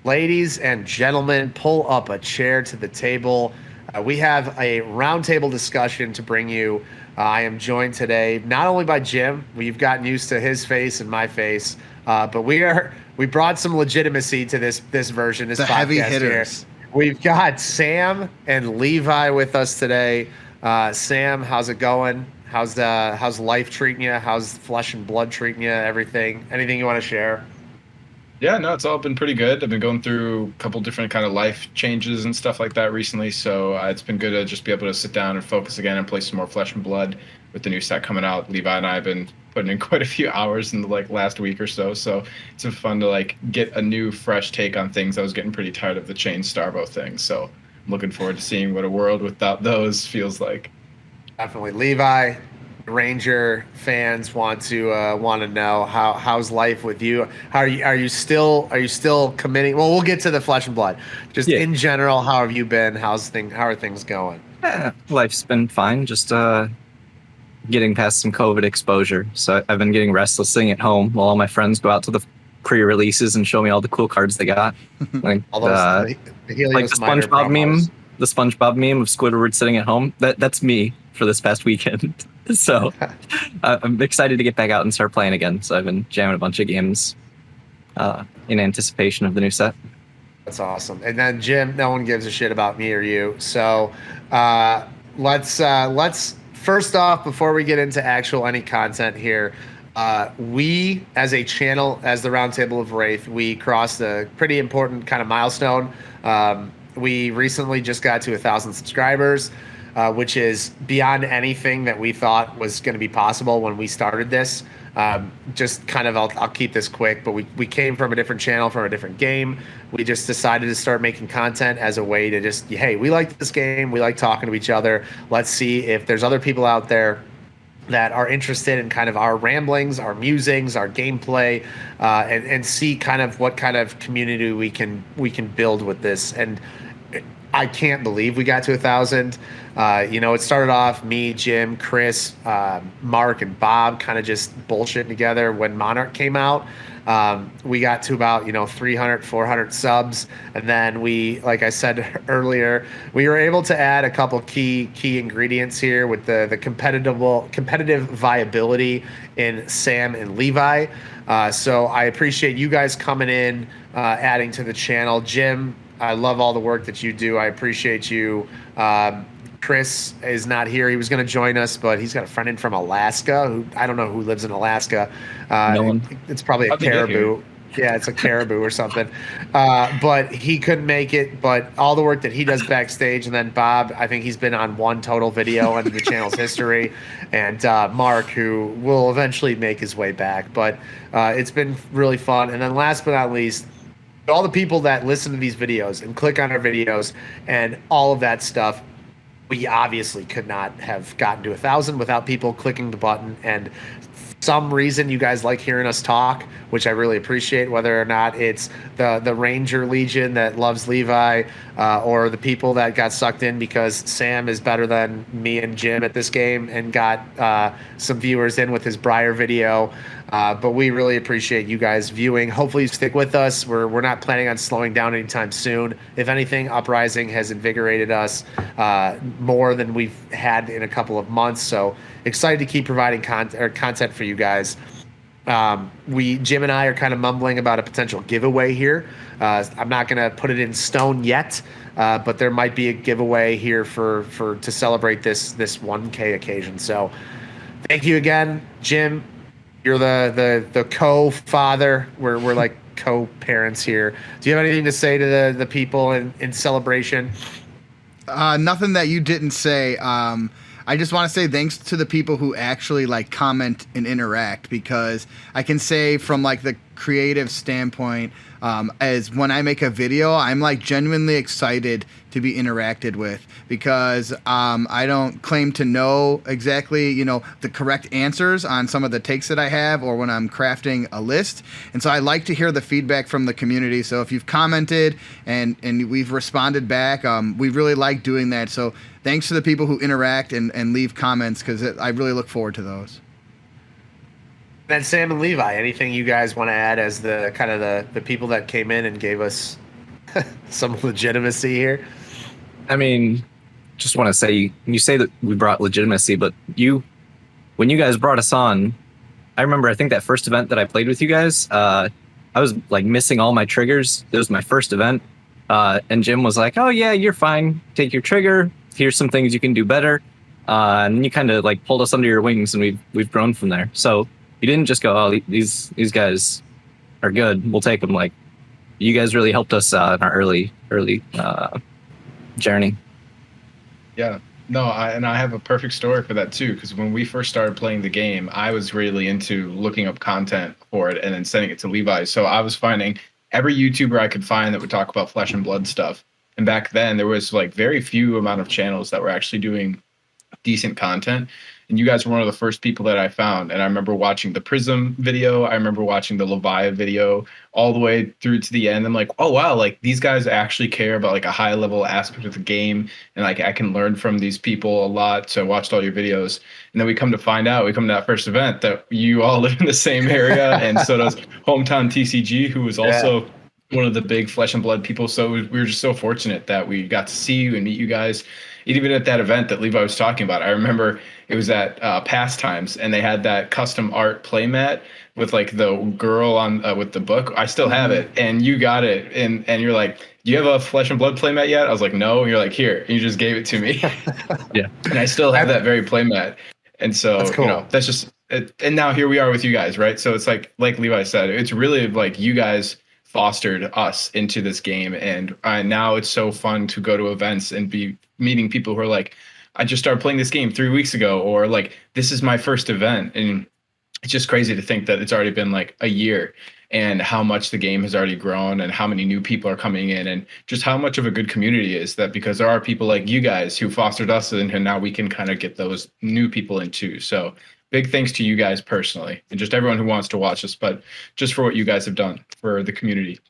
Ladies and gentlemen, pull up a chair to the table. We have a roundtable discussion to bring you. I am joined today not only by Jim. We've gotten used to his face and my face, but we brought some legitimacy to this version, this The heavy podcast here. hitters. We've got Sam and Levi with us today. Sam, how's it going? How's life treating you? How's flesh and blood treating you? Everything? Anything you want to share? Yeah, no, it's all been pretty good. I've been going through a couple different kind of life changes and stuff like that recently, so it's been good to just be able to sit down and focus again and play some more Flesh and Blood with the new set coming out. Levi and I have been putting in quite a few hours in the last week or so it's been fun to get a new fresh take on things. I was getting pretty tired of the chain Starbo thing, so I'm looking forward to seeing what a world without those feels like. Definitely, Levi. Ranger fans want to know how's life with you? Are you still committing? Well, we'll get to the Flesh and Blood. Just in general, how have you been? How are things going? Life's been fine. Just getting past some COVID exposure. So I've been getting restless sitting at home while all my friends go out to the pre-releases and show me all the cool cards they got. Like All those, the SpongeBob meme. The SpongeBob meme of Squidward sitting at home. That's me for this past weekend. So I'm excited to get back out and start playing again. So I've been jamming a bunch of games in anticipation of the new set. That's awesome. And then Jim, no one gives a shit about me or you. So let's first off, before we get into any content here, we as a channel, as the Roundtable of Wraith, we crossed a pretty important kind of milestone. We recently just got to 1,000 subscribers. Which is beyond anything that we thought was going to be possible when we started this. Just kind of, I'll keep this quick, but we came from a different channel, from a different game. We just decided to start making content as a way to just, hey, we like this game. We like talking to each other. Let's see if there's other people out there that are interested in kind of our ramblings, our musings, our gameplay, and see kind of what kind of community we can build with this. And I can't believe we got to 1,000. It started off me, Jim, Chris, Mark, and Bob kind of just bullshitting together when Monarch came out. We got to about 300, 400 subs, and then we, like I said earlier, we were able to add a couple key ingredients here with the competitive viability in Sam and Levi. So I appreciate you guys coming in, adding to the channel. Jim, I love all the work that you do. I appreciate you. Chris is not here. He was going to join us, but he's got a friend in from Alaska who I don't know who lives in Alaska. No one. It's probably a caribou. Yeah, it's a caribou or something. But he couldn't make it. But all the work that he does backstage, and then Bob, I think he's been on one total video in the channel's history, and Mark, who will eventually make his way back. But it's been really fun. And then last but not least, all the people that listen to these videos and click on our videos and all of that stuff, we obviously could not have gotten to 1,000 without people clicking the button. And for some reason you guys like hearing us talk, which I really appreciate, whether or not it's the Ranger Legion that loves Levi, or the people that got sucked in because Sam is better than me and Jim at this game and got some viewers in with his Briar video. But we really appreciate you guys viewing. Hopefully you stick with us. We're not planning on slowing down anytime soon. If anything, Uprising has invigorated us more than we've had in a couple of months. So excited to keep providing content for you guys. Jim and I are kind of mumbling about a potential giveaway here. I'm not going to put it in stone yet, but there might be a giveaway here to celebrate this 1K occasion. So thank you again, Jim. You're the co-father. We're like co-parents here. Do you have anything to say to the people in celebration? Nothing that you didn't say. I just want to say thanks to the people who actually comment and interact, because I can say from the creative standpoint, as when I make a video, I'm genuinely excited to be interacted with, because I don't claim to know exactly the correct answers on some of the takes that I have, or when I'm crafting a list. And so I like to hear the feedback from the community. So if you've commented and we've responded back, we really like doing that. So thanks to the people who interact and leave comments, because I really look forward to those. Then Sam and Levi, anything you guys want to add as the kind of the people that came in and gave us some legitimacy here. I mean, just want to say, you say that we brought legitimacy, but when you guys brought us on, I remember, I think that first event that I played with you guys, I was like missing all my triggers. It was my first event. And Jim was like, "Oh yeah, you're fine. Take your trigger. Here's some things you can do better." And you kind of like pulled us under your wings, and we've grown from there. So you didn't just go, "Oh, these guys are good. We'll take them." Like, you guys really helped us in our early journey. Yeah. No, I have a perfect story for that too, because when we first started playing the game, I was really into looking up content for it and then sending it to Levi. So I was finding every YouTuber I could find that would talk about Flesh and Blood stuff. And back then there was like very few amount of channels that were actually doing decent content. And you guys were one of the first people that I found. And I remember watching the Prism video. I remember watching the Levi video all the way through to the end. I'm like, oh, wow, like these guys actually care about like a high level aspect of the game. And like I can learn from these people a lot. So I watched all your videos. And then we come to find out, we come to that first event that you all live in the same area. And so does Hometown TCG, who was also one of the big Flesh and Blood people. So we were just so fortunate that we got to see you and meet you guys. Even at that event that Levi was talking about, I remember it was at Pastimes, and they had that custom art playmat with like the girl on with the book. I still have it, and you got it, and you're like, "Do you have a Flesh and Blood playmat yet?" I was like, "No." And you're like, "Here," and you just gave it to me. Yeah, and I still have that very playmat, and so That's cool. that's just it. And now here we are with you guys, right? So it's like Levi said, it's really like you guys fostered us into this game, and now it's so fun to go to events and be meeting people who are like, I just started playing this game 3 weeks ago, or like, this is my first event. And it's just crazy to think that it's already been like a year, and how much the game has already grown, and how many new people are coming in, and just how much of a good community is that, because there are people like you guys who fostered us, and now we can kind of get those new people in too. So big thanks to you guys personally, and just everyone who wants to watch us, but just for what you guys have done for the community.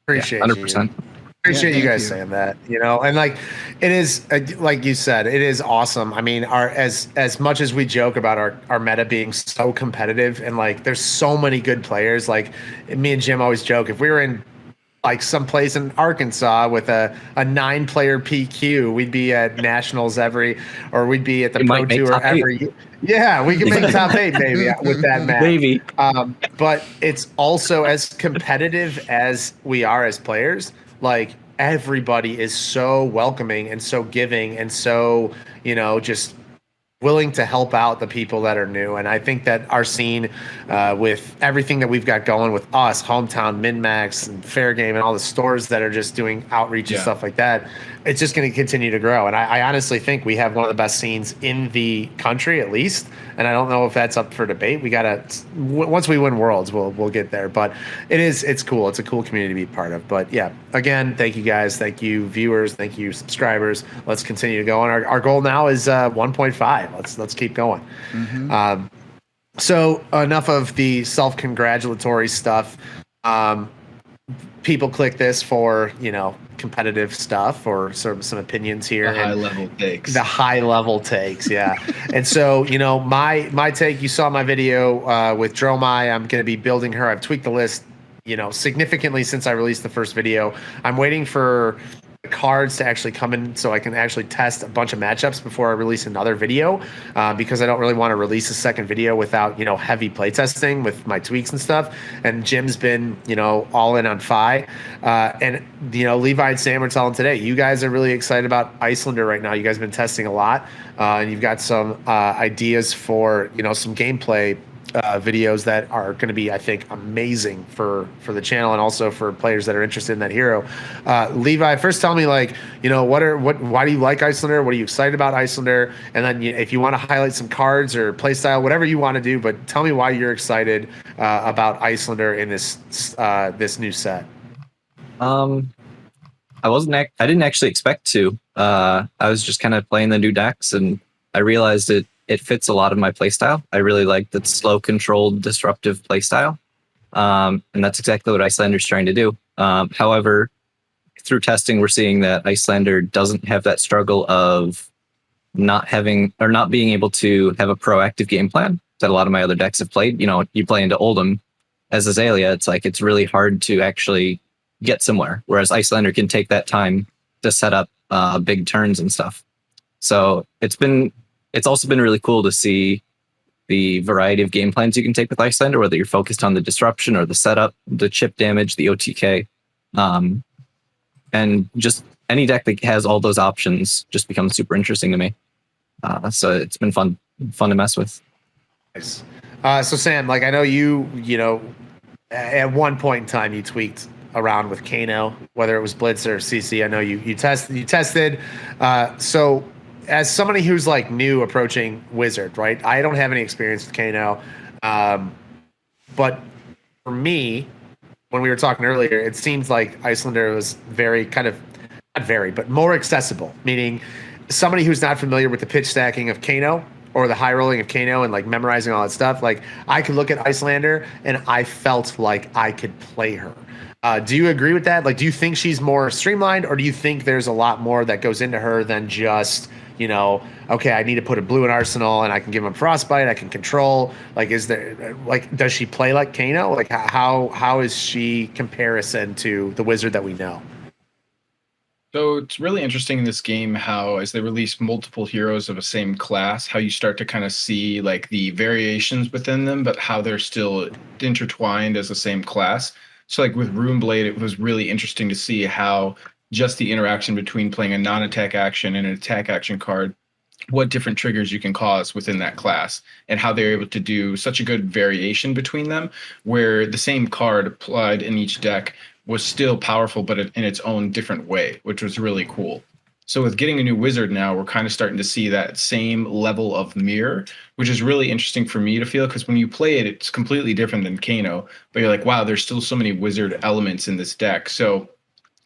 Appreciate 100%. Appreciate you guys you. saying that, and like, it is like you said, it is awesome. I mean, as much as we joke about our meta being so competitive, and like there's so many good players, like me and Jim always joke, if we were in like someplace in Arkansas with a 9-player PQ, we'd be at nationals or we'd be at the Pro Tour every. Yeah, we can make top 8 maybe with that match. Maybe. But it's also, as competitive as we are as players, like everybody is so welcoming and so giving and so, just willing to help out the people that are new. And I think that our scene, with everything that we've got going with us, Hometown, MinMax, and Fair Game, and all the stores that are just doing outreach and stuff like that, it's just going to continue to grow. And I honestly think we have one of the best scenes in the country, at least. And I don't know if that's up for debate. We got to, once we win Worlds, we'll get there. But it's cool. It's a cool community to be part of. But yeah, again, thank you guys. Thank you, viewers. Thank you, subscribers. Let's continue to go on. Our goal now is 1.5. Let's keep going. Mm-hmm. So enough of the self-congratulatory stuff. People click this for, competitive stuff or sort of some opinions here. The high level takes. Yeah. And so, my take, you saw my video with Dromai. I'm going to be building her. I've tweaked the list, significantly since I released the first video. I'm waiting for cards to actually come in so I can actually test a bunch of matchups before I release another video, because I don't really want to release a second video without heavy playtesting with my tweaks and stuff. And Jim's been all in on Fi, and Levi and Sam were telling today, you guys are really excited about Icelander right now. You guys have been testing a lot, and you've got some ideas for some gameplay videos that are going to be, I think, amazing for the channel, and also for players that are interested in that hero. Levi, first tell me, like, why do you like Icelander? What are you excited about Icelander? And then if you want to highlight some cards or play style, whatever you want to do, but tell me why you're excited about Icelander in this new set. I didn't actually expect to. I was just kind of playing the new decks, and I realized it fits a lot of my playstyle. I really like that slow, controlled, disruptive playstyle. And that's exactly what Icelander's trying to do. However, through testing, we're seeing that Icelander doesn't have that struggle of not being able to have a proactive game plan that a lot of my other decks have played. You play into Oldham as Azalea, it's like it's really hard to actually get somewhere, whereas Icelander can take that time to set up big turns and stuff. So it's also been really cool to see the variety of game plans you can take with Icelander, whether you're focused on the disruption or the setup, the chip damage, the OTK, and just any deck that has all those options just becomes super interesting to me. So it's been fun to mess with. Nice. So Sam, like I know you know, at one point in time you tweaked around with Kano, whether it was Blitz or CC. I know you tested. So as somebody who's like new approaching Wizard, right? I don't have any experience with Kano, but for me, when we were talking earlier, it seems like Icelander was very kind of not very, but more accessible. Meaning, somebody who's not familiar with the pitch stacking of Kano or the high rolling of Kano and like memorizing all that stuff, like I could look at Icelander and I felt like I could play her. Do you agree with that? Like, do you think she's more streamlined, or do you think there's a lot more that goes into her than just, you know, okay, I need to put a blue in Arsenal and I can give him Frostbite, I can control. Like, is there, like, does she play like Kano? Like, how is she comparison to the Wizard that we know? So it's really interesting in this game how, as they release multiple heroes of a same class, how you start to kind of see like the variations within them, but how they're still intertwined as the same class. So like with Runeblade, it was really interesting to see how just the interaction between playing a non-attack action and an attack action card, what different triggers you can cause within that class, and how they're able to do such a good variation between them, where the same card applied in each deck was still powerful, but in its own different way, which was really cool. So with getting a new Wizard now, we're kind of starting to see that same level of mirror, which is really interesting for me to feel, because when you play it, it's completely different than Kano, but you're like, wow, there's still so many Wizard elements in this deck. So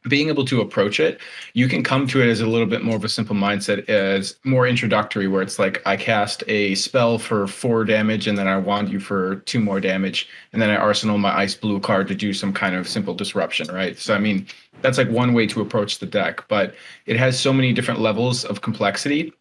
being able to approach it, you can come to it as a little bit more of a simple mindset, as more introductory, where it's like I cast a spell for 4 damage and then I wand you for 2 more damage, and then I arsenal my ice blue card to do some kind of simple disruption, right? So I mean, that's like one way to approach the deck, but it has so many different levels of complexity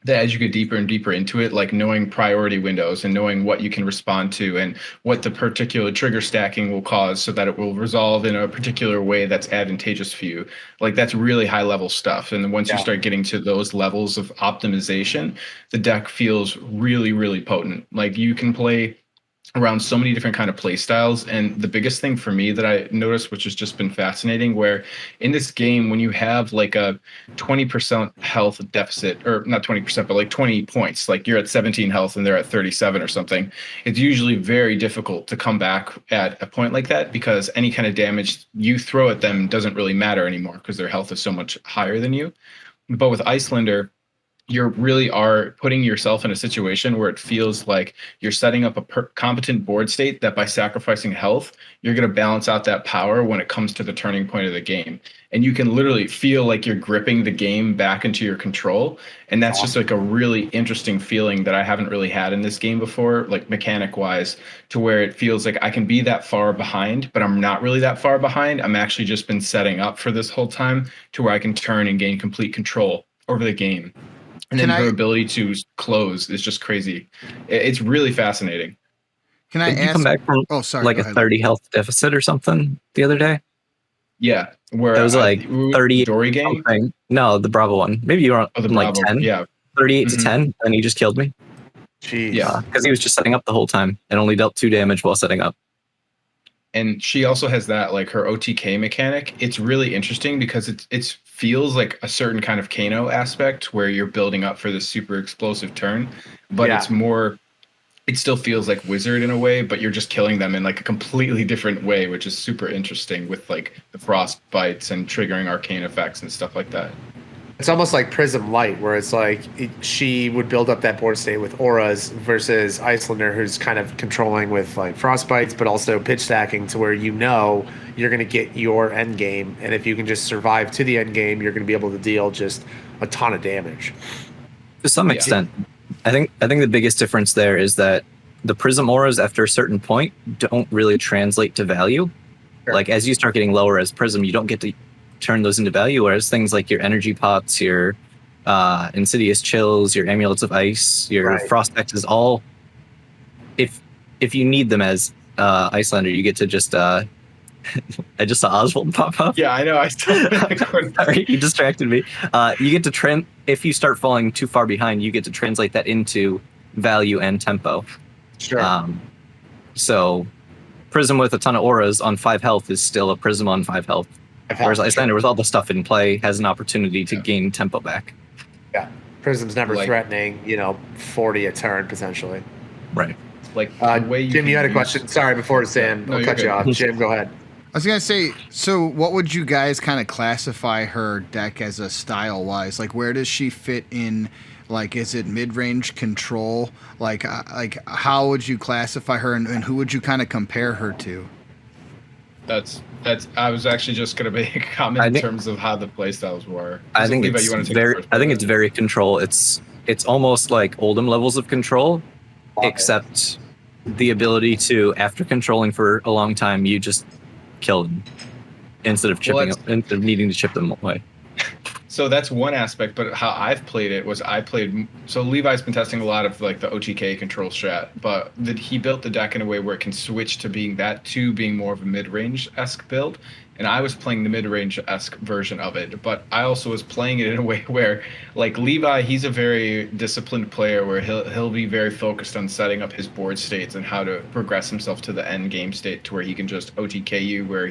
that as you get deeper and deeper into it, like knowing priority windows and knowing what you can respond to and what the particular trigger stacking will cause so that it will resolve in a particular way that's advantageous for you. Like that's really high level stuff. And then once you start getting to those levels of optimization, the deck feels really, really potent. Like you can play around so many different kind of play styles. And the biggest thing for me that I noticed, which has just been fascinating, where in this game, when you have like a 20% health deficit, or not 20%, but like 20 points, like you're at 17 health and they're at 37 or something, it's usually very difficult to come back at a point like that, because any kind of damage you throw at them doesn't really matter anymore because their health is so much higher than you. But with Icelander, you really are putting yourself in a situation where it feels like you're setting up a competent board state that by sacrificing health, you're going to balance out that power when it comes to the turning point of the game. And you can literally feel like you're gripping the game back into your control. And that's just like a really interesting feeling that I haven't really had in this game before, like mechanic wise, to where it feels like I can be that far behind, but I'm not really that far behind. I'm actually just been setting up for this whole time to where I can turn and gain complete control over the game. And then her ability to close is just crazy. It's really fascinating. Can I Did you come back from like a 30 health deficit or something the other day? Yeah, where it was like 30 Dory game. Something. No, the Bravo one. Maybe you were on like 10. Yeah, 38 to 10, and he just killed me. Jeez. Yeah, because he was just setting up the whole time and only dealt 2 damage while setting up. And she also has that, like her OTK mechanic. It's really interesting because it feels like a certain kind of Kano aspect where you're building up for this super explosive turn, but it's more, it still feels like Wizard in a way, but you're just killing them in like a completely different way, which is super interesting with like the frost bites and triggering arcane effects and stuff like that. It's almost like Prism Light, where it's like she would build up that board state with auras versus Icelander, who's kind of controlling with like frostbites, but also pitch stacking to where you know you're going to get your end game, and if you can just survive to the end game, you're going to be able to deal just a ton of damage. To some extent, I think the biggest difference there is that the Prism auras after a certain point don't really translate to value. Sure. Like as you start getting lower as Prism, you don't get to turn those into value, whereas things like your energy pots, your insidious chills, your amulets of ice, your frost X's, all if you need them as Icelander, you get to just I just saw Oswald pop up. Yeah, I know. I still Sorry, you distracted me. You get to if you start falling too far behind, you get to translate that into value and tempo. Sure. So Prism with a ton of auras on 5 health is still a Prism on 5 health. Whereas Icelander with all the stuff in play has an opportunity to gain tempo back. Yeah. Prism's never threatening, 40 a turn potentially. Right. Like the way Jim, you had a question. Sorry, before Sam, I'll cut you off. Jim, go ahead. I was gonna say, so what would you guys kind of classify her deck as a style-wise? Like, where does she fit in? Like, is it mid-range control? Like how would you classify her, and who would you kind of compare her to? That's. I was actually just gonna make a comment in terms of how the playstyles were. I think it's very control. It's almost like Oldham levels of control, except the ability to, after controlling for a long time, you just kill them instead of instead of needing to chip them away. So that's one aspect, but how I've played it was so Levi's been testing a lot of like the OTK control strat, but he built the deck in a way where it can switch to being more of a mid-range-esque build, and I was playing the mid-range-esque version of it, but I also was playing it in a way where, like, Levi, he's a very disciplined player where he'll be very focused on setting up his board states and how to progress himself to the end game state to where he can just OTK you, where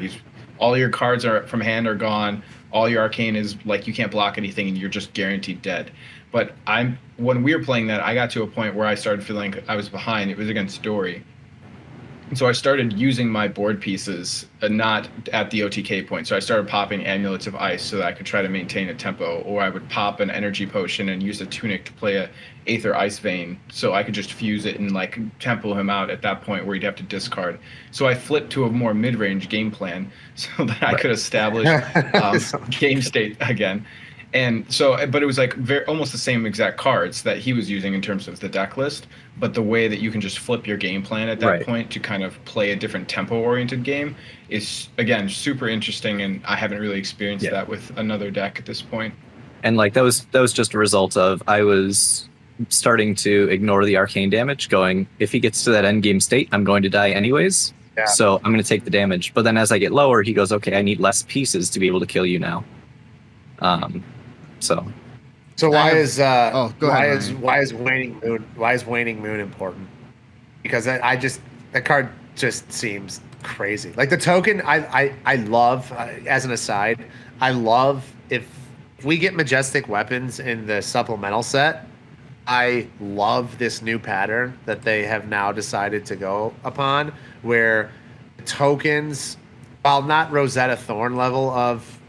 all your cards from hand are gone, all your arcane is like you can't block anything and you're just guaranteed dead. But when we were playing that, I got to a point where I started feeling I was behind. It was against Dory. And so I started using my board pieces not at the OTK point. So I started popping Amulets of Ice so that I could try to maintain a tempo, or I would pop an energy potion and use a Tunic to play a Aether Ice Vein so I could just fuse it and like tempo him out at that point where he'd have to discard. So I flipped to a more mid-range game plan so that I could establish game state again. And so, but it was like almost the same exact cards that he was using in terms of the deck list, but the way that you can just flip your game plan at that point to kind of play a different tempo-oriented game is, again, super interesting, and I haven't really experienced that with another deck at this point. And like that was just a result of I was starting to ignore the arcane damage, going, if he gets to that end game state, I'm going to die anyways, so I'm going to take the damage. But then as I get lower, he goes, okay, I need less pieces to be able to kill you now. So why is waning moon important? Because that card just seems crazy. Like the token, I love as an aside. I love if we get majestic weapons in the supplemental set. I love this new pattern that they have now decided to go upon, where tokens, while not Rosetta Thorn level of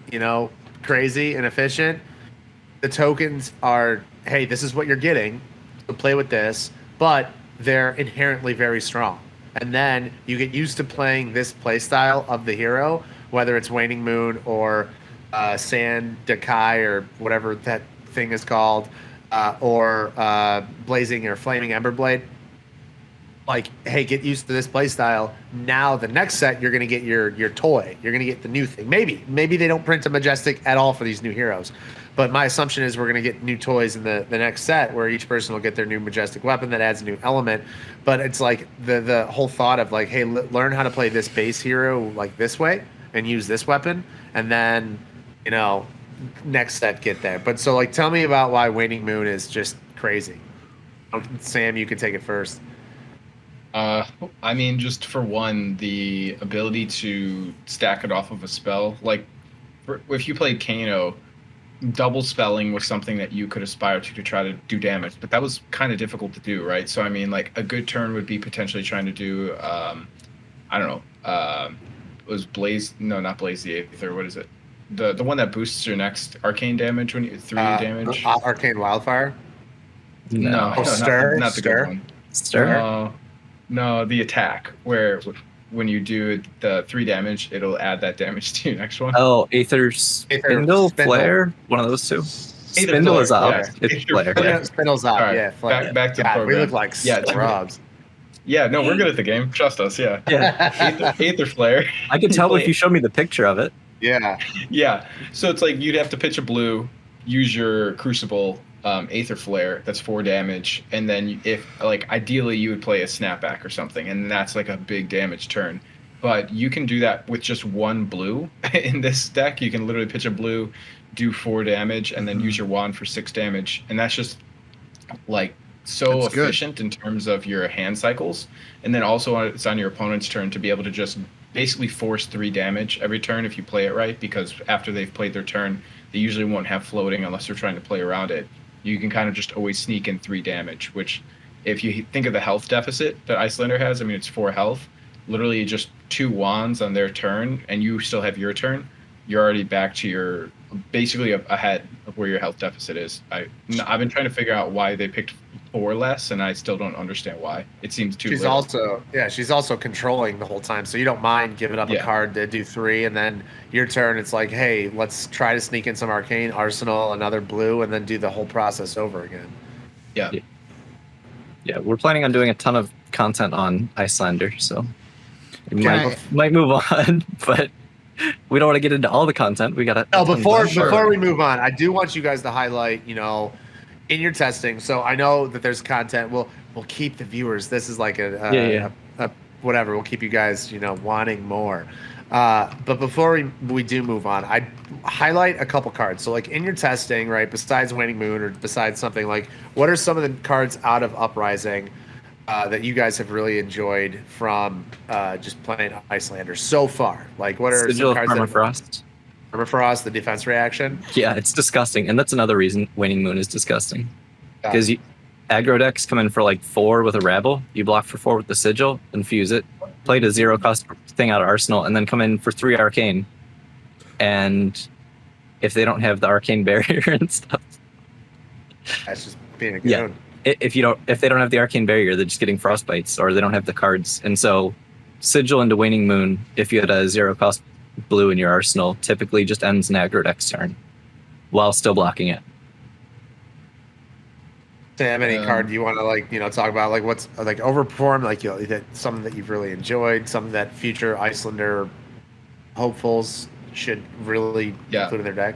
crazy and efficient, the tokens are, hey, this is what you're getting, so play with this, but they're inherently very strong. And then you get used to playing this play style of the hero, whether it's Waning Moon or Sand Dakai or whatever that thing is called, or Blazing or Flaming Emberblade. Like, hey, get used to this play style. Now the next set, you're going to get your toy. You're going to get the new thing. Maybe they don't print a Majestic at all for these new heroes. But my assumption is we're going to get new toys in the next set where each person will get their new Majestic weapon that adds a new element. But it's like the whole thought of like, hey, learn how to play this base hero like this way and use this weapon. And then, next set get there. But so like, tell me about why Waning Moon is just crazy. Sam, you can take it first. I mean, just for one, the ability to stack it off of a spell. Like, if you played Kano, double spelling was something that you could aspire to try to do damage, but that was kind of difficult to do, right? So, I mean, like, a good turn would be potentially trying to do, I don't know, was Blaze, no, not Blaze the Aether, what is it? The one that boosts your next arcane damage when you 3 damage? Arcane Wildfire? No, Stir? Not the good one. Stir? No, the attack, where when you do the 3 damage, it'll add that damage to your next one. Oh, Spindle, Flare? One of those two. Spindle is up. Yeah. It's Flare. Spindle's up, right. Flare. Back to the program. We look like scrubs. Yeah, no, we're good at the game. Trust us, yeah. Aether Flare. I could tell if you showed me the picture of it. Yeah. Yeah, so it's like you'd have to pitch a blue, use your Crucible, Aether Flare, that's 4 damage, and then if, like, ideally you would play a Snapback or something, and that's like a big damage turn. but you can do that with just one blue in this deck. You can literally pitch a blue, do 4 damage, and then use your wand for 6 damage, and that's just like so That's efficient in terms of your hand cycles. And then also it's on your opponent's turn to be able to just basically force 3 damage every turn if you play it right, because after they've played their turn, they usually won't have floating unless they're trying to play around it. You can kind of just always sneak in 3 damage, which if you think of the health deficit that Icelander has, I mean, it's 4 health, literally just 2 wands on their turn, and you still have your turn. You're already back to your basically ahead of where your health deficit is. I've been trying to figure out why they picked 4 less, and I still don't understand why. It seems too little. She's also controlling the whole time, so you don't mind giving up a card to do 3, and then your turn it's like, hey, let's try to sneak in some arcane arsenal, another blue, and then do the whole process over again. Yeah, we're planning on doing a ton of content on Icelander, so we might move on, but we don't want to get into all the content. We got to. No, before we move on, I do want you guys to highlight, in your testing. So I know that there's content. We'll keep the viewers. This is like a whatever. We'll keep you guys, wanting more. But before we do move on, I'd highlight a couple cards. So like in your testing, right, besides Waning Moon or besides something like, what are some of the cards out of Uprising that you guys have really enjoyed from just playing Icelander so far? Like what are Sigil some cards? Permafrost. Permafrost, the defense reaction. Yeah, it's disgusting, and that's another reason Waning Moon is disgusting. Because aggro decks come in for like 4 with a Rabble, you block for 4 with the Sigil, infuse it, play the 0 cost thing out of Arsenal, and then come in for 3 Arcane. And if they don't have the Arcane barrier and stuff, that's just being a goon. If they don't have the Arcane barrier, they're just getting Frostbites, or they don't have the cards. And so Sigil into Waning Moon, if you had a 0 cost blue in your arsenal, typically just ends an aggro deck's turn while still blocking it. Sam, any card you want to talk about, like what's like overperformed, like that something that you've really enjoyed, something that future Icelander hopefuls should really include in their deck?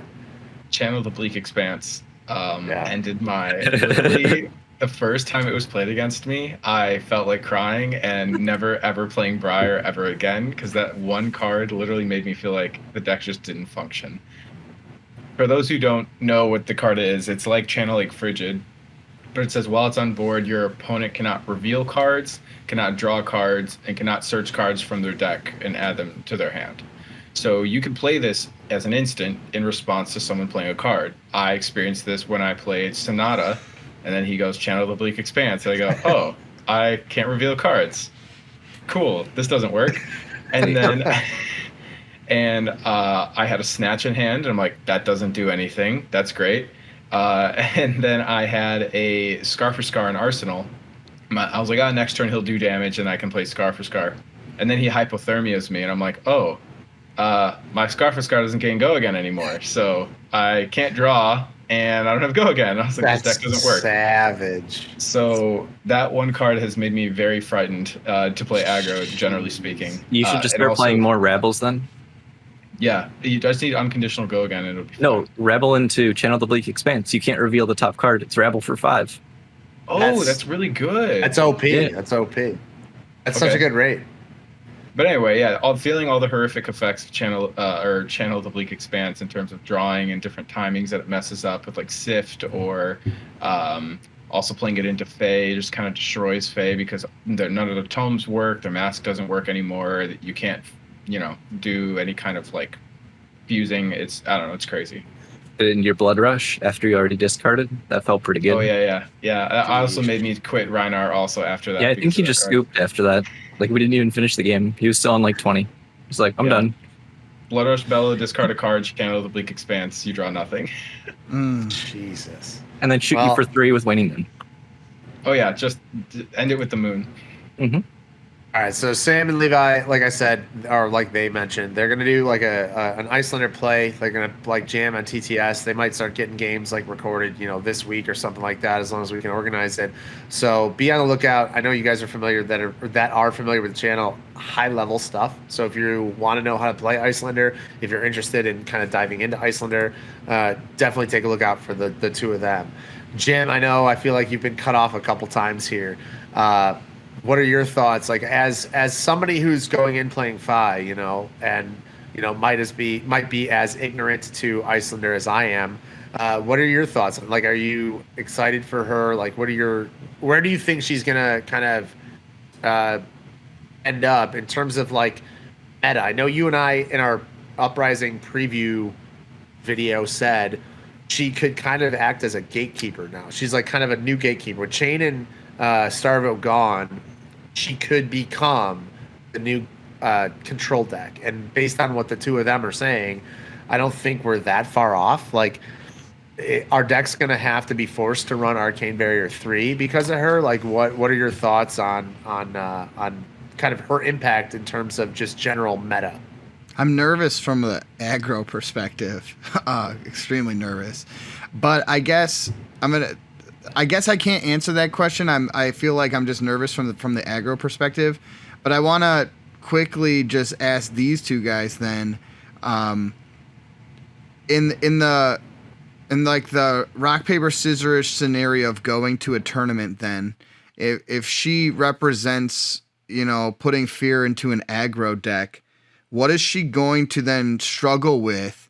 Channel the Bleak Expanse ended my literally the first time it was played against me, I felt like crying and never ever playing Briar ever again, because that one card literally made me feel like the deck just didn't function. For those who don't know what the card is, it's like Channel Lake Frigid, but it says while it's on board, your opponent cannot reveal cards, cannot draw cards, and cannot search cards from their deck and add them to their hand. So you can play this as an instant in response to someone playing a card. I experienced this when I played Sonata, and then he goes, Channel the Bleak Expanse. And I go, oh, I can't reveal cards. Cool, this doesn't work. And then I had a Snatch in hand, and I'm like, that doesn't do anything. That's great. And then I had a Scar for Scar in Arsenal. I was like, next turn he'll do damage, and I can play Scar for Scar. And then he hypothermias me, and I'm like, oh, my Scar for Scar doesn't gain Go Again anymore, so I can't draw, and I don't have Go Again. I was like, this deck doesn't work. Savage. So that one card has made me very frightened to play aggro, generally speaking. You should just start playing more Rabbles then. Yeah, you just need unconditional Go Again, and it'll be fine. No, Rabble into Channel the Bleak Expanse. You can't reveal the top card. It's Rabble for 5. Oh, that's really good. That's OP. Yeah. That's OP. That's such a good rate. But anyway, feeling all the horrific effects of Channel the Bleak Expanse in terms of drawing and different timings that it messes up with, like Sift, or also playing it into Fae just kind of destroys Fae because none of the tomes work, their mask doesn't work anymore, you can't, do any kind of like fusing. It's crazy. In your Blood Rush after you already discarded, that felt pretty good. Oh yeah. I also made me quit Rhinar also after that. Yeah, I think he just scooped after that. Like, we didn't even finish the game. He was still on like 20. He's like, I'm done. Blood Rush Bella, discard a card, Channel the Bleak Expanse, you draw nothing. Jesus. And then shoot you for 3 with Waning Moon. Oh yeah, just end it with the moon. Mm-hmm. All right, so Sam and Levi, like I said, or like they mentioned, they're gonna do like an Icelander play. They're gonna like jam on TTS. They might start getting games like recorded, this week or something like that, as long as we can organize it. So be on the lookout. I know you guys are familiar that are familiar with the channel, high level stuff. So if you want to know how to play Icelander, if you're interested in kind of diving into Icelander, definitely take a look out for the two of them. Jim, I feel like you've been cut off a couple times here. what are your thoughts? Like as somebody who's going in playing Fi, and might be as ignorant to Icelander as I am. What are your thoughts? Like, are you excited for her? Like, where do you think she's gonna kind of end up in terms of like meta? I know you and I in our Uprising preview video said she could kind of act as a gatekeeper now. She's like kind of a new gatekeeper. With Chain and Starvo gone, she could become the new control deck. And based on what the two of them are saying, I don't think we're that far off. Like, our deck's going to have to be forced to run Arcane Barrier 3 because of her. Like, what are your thoughts on kind of her impact in terms of just general meta? I'm nervous from the aggro perspective, extremely nervous. But I guess I can't answer that question. I feel like I'm just nervous from the aggro perspective. But I want to quickly just ask these two guys then, in like the rock paper scissors scenario of going to a tournament, then if she represents putting fear into an aggro deck, what is she going to then struggle with,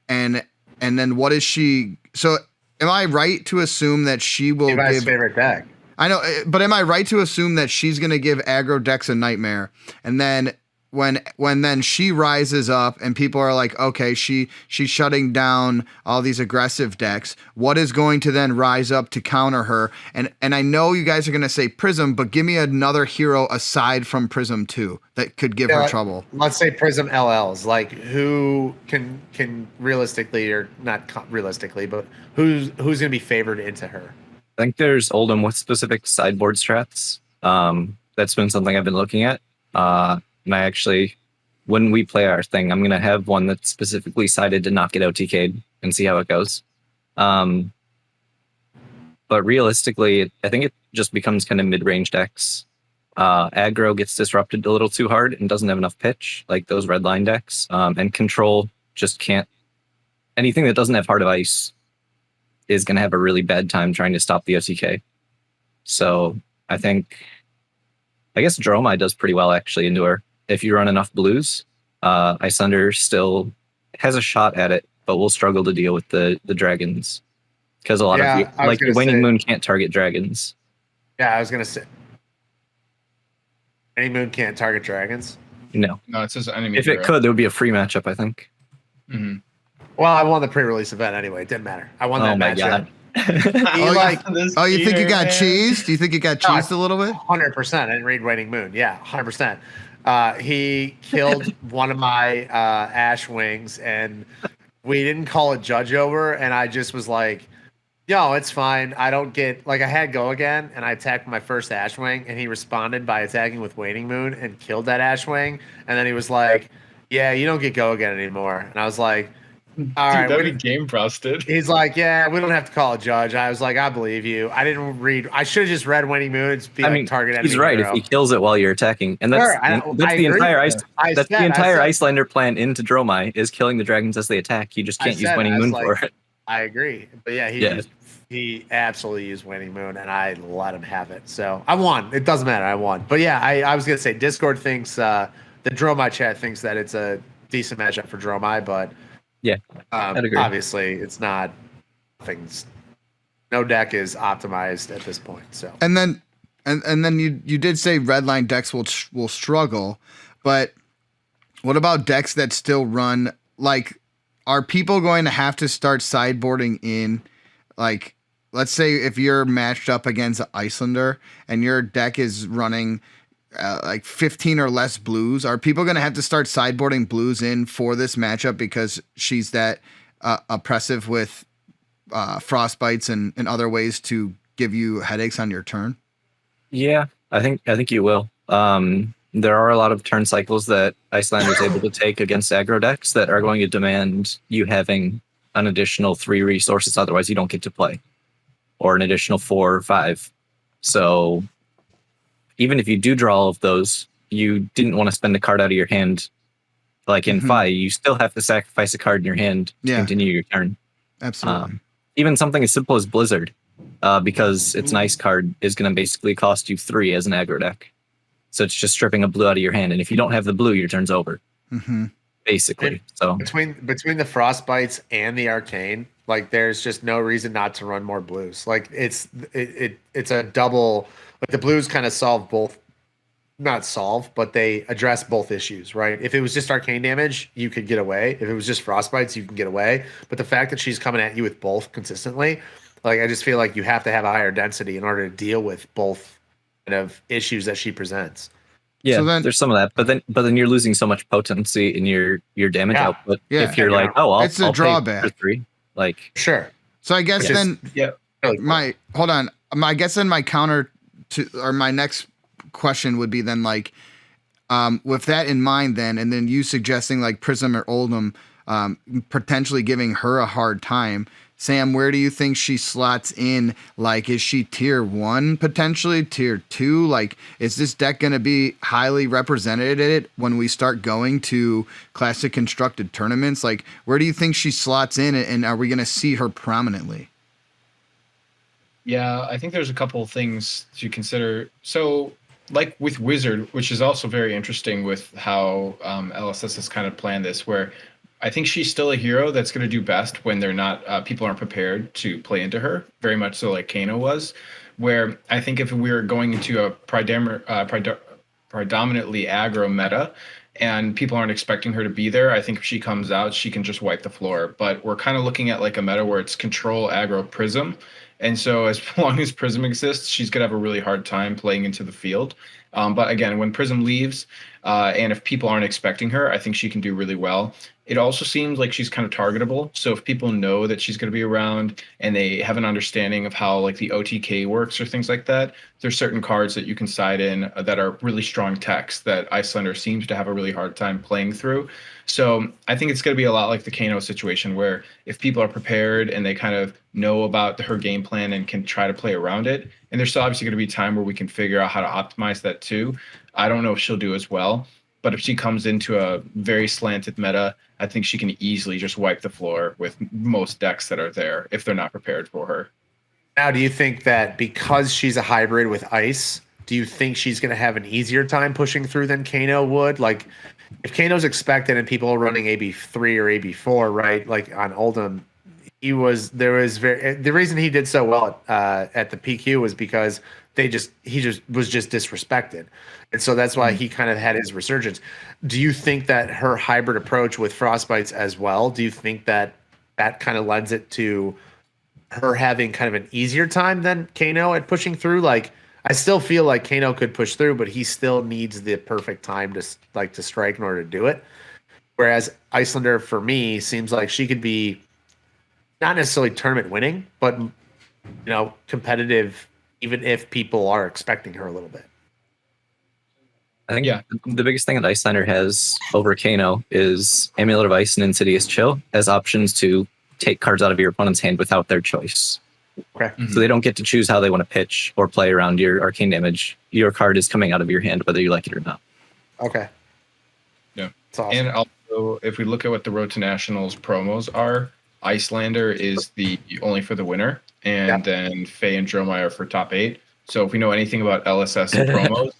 and then what is she? So am I right to assume that she will Levi's give favorite deck? I know, but am I right to assume that she's going to give aggro decks a nightmare, and then when then she rises up and people are like, okay, she's shutting down all these aggressive decks, what is going to then rise up to counter her? And I know you guys are going to say Prism, but give me another hero aside from Prism 2 that could give her trouble. Let's say Prism LLs. Like, who can realistically, or not realistically, but who's going to be favored into her? I think there's Oldham with specific sideboard strats. That's been something I've been looking at. And I actually, when we play our thing, I'm going to have one that's specifically sided to not get OTK'd and see how it goes. But realistically, I think it just becomes kind of mid-range decks. Aggro gets disrupted a little too hard and doesn't have enough pitch, like those red line decks. And control just can't. Anything that doesn't have Heart of Ice is going to have a really bad time trying to stop the OTK. So I guess Dromai does pretty well actually into her. If you run enough blues, Icelander still has a shot at it, but will struggle to deal with the dragons. Because a lot of you, like the Waning Moon can't target dragons. Yeah, I was going to say. Waning Moon can't target dragons? No, it says enemy. If it could, there would be a free matchup, I think. Mm-hmm. Well, I won the pre-release event anyway. It didn't matter. I won that matchup. You think you got cheesed? Do you think you got cheesed a little bit? 100%. I didn't read Waning Moon. Yeah, 100%. He killed one of my Ash Wings, and we didn't call a judge over, and I just was like, yo, it's fine. I don't get... Like, I had go again, and I attacked my first Ash Wing, and he responded by attacking with Waning Moon and killed that Ash Wing, and then he was like, yeah, you don't get go again anymore. And I was like... All right, that would game frosted. He's like, yeah, we don't have to call a judge. I was like, I believe you. I didn't read. I should have just read Waning Moon and be target enemy. He's right. Hero. If he kills it while you're attacking, and that's the entire Icelander plan into Dromai is killing the dragons as they attack. You just can't use Waning Moon for it. I agree, but yeah, he absolutely used Waning Moon, and I let him have it. So I won. It doesn't matter. I won. But yeah, I was gonna say Discord thinks the Dromai chat thinks that it's a decent matchup for Dromai, but. Yeah, I'd agree. Obviously, it's not things. No deck is optimized at this point. So and then you did say redline decks will struggle, but what about decks that still run? Like, are people going to have to start sideboarding in? Like, let's say if you're matched up against an Icelander and your deck is running. Like 15 or less blues, are people going to have to start sideboarding blues in for this matchup because she's that oppressive with frostbites and other ways to give you headaches on your turn? Yeah, I think you will. There are a lot of turn cycles that Icelander is able to take against aggro decks that are going to demand you having an additional 3 resources, otherwise you don't get to play, or an additional 4 or 5. So even if you do draw all of those, you didn't want to spend a card out of your hand. Like in Fi, you still have to sacrifice a card in your hand to continue your turn. Absolutely. Even something as simple as Blizzard, because its nice card is going to basically cost you 3 as an aggro deck. So it's just stripping a blue out of your hand, and if you don't have the blue, your turn's over. Mm-hmm. Basically. So between the frostbites and the arcane, like there's just no reason not to run more blues. Like it's a double. Like the blues kind of solve both, not solve, but they address both issues, right? If it was just arcane damage, you could get away. If it was just frostbites, you can get away. But the fact that she's coming at you with both consistently, like I just feel like you have to have a higher density in order to deal with both kind of issues that she presents. yeah, So then- there's some of that, but then you're losing so much potency in your damage Yeah. output. Yeah. If you're Yeah. like, oh, It's a I'll pay drawback. for 3, like Sure. So I guess Which is- then Yeah. Really cool. hold on. I guess then my counter to, or my next question would be then like, with that in mind then, and then you suggesting like Prism or Oldham, potentially giving her a hard time. Sam, where do you think she slots in? Like, is she tier 1 potentially, tier 2? Like, is this deck going to be highly represented when we start going to classic constructed tournaments? Like, where do you think she slots in, and are we going to see her prominently? Yeah, I think there's a couple of things to consider. So, like with Wizard, which is also very interesting with how LSS has kind of planned this, where I think she's still a hero that's going to do best when they're not people aren't prepared to play into her. Very much so, like Kano was. Where I think if we were going into a predominantly aggro meta, and people aren't expecting her to be there, I think if she comes out, she can just wipe the floor. But we're kind of looking at like a meta where it's control aggro Prism. And so as long as Prism exists, she's going to have a really hard time playing into the field. But again, when Prism leaves, and if people aren't expecting her, I think she can do really well. It also seems like she's kind of targetable. So if people know that she's going to be around and they have an understanding of how like the OTK works or things like that, there's certain cards that you can side in that are really strong techs that Icelander seems to have a really hard time playing through. So I think it's going to be a lot like the Kano situation, where if people are prepared and they kind of know about her game plan and can try to play around it, and there's still obviously going to be time where we can figure out how to optimize that too. I don't know if she'll do as well, but if she comes into a very slanted meta, I think she can easily just wipe the floor with most decks that are there if they're not prepared for her. Now, do you think that because she's a hybrid with Ice, do you think she's going to have an easier time pushing through than Kano would? Like, if Kano's expected and people are running AB3 or AB4, right? Like on Oldham, the reason he did so well at the PQ was because he was disrespected. And so that's why he kind of had his resurgence. Do you think that her hybrid approach with Frostbites as well, do you think that kind of lends it to her having kind of an easier time than Kano at pushing through? Like, I still feel like Kano could push through, but he still needs the perfect time to strike in order to do it. Whereas Icelander, for me, seems like she could be not necessarily tournament winning, but competitive, even if people are expecting her a little bit. I think the biggest thing that Icelander has over Kano is Amulet of Ice and Insidious Chill as options to take cards out of your opponent's hand without their choice. Okay. Mm-hmm. So they don't get to choose how they want to pitch or play around your arcane damage. Your card is coming out of your hand, whether you like it or not. Okay. Yeah. That's awesome. And also, if we look at what the Road to Nationals promos are, Icelander is the only for the winner, and then Faye and Dromai are for top 8. So if we know anything about LSS and promos,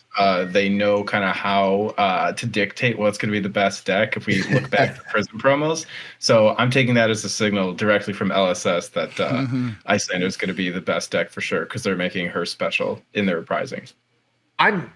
they know kind of how to dictate what's going to be the best deck if we look back to Prism promos. So I'm taking that as a signal directly from LSS that Icelander is going to be the best deck for sure, because they're making her special in their Uprising. I'm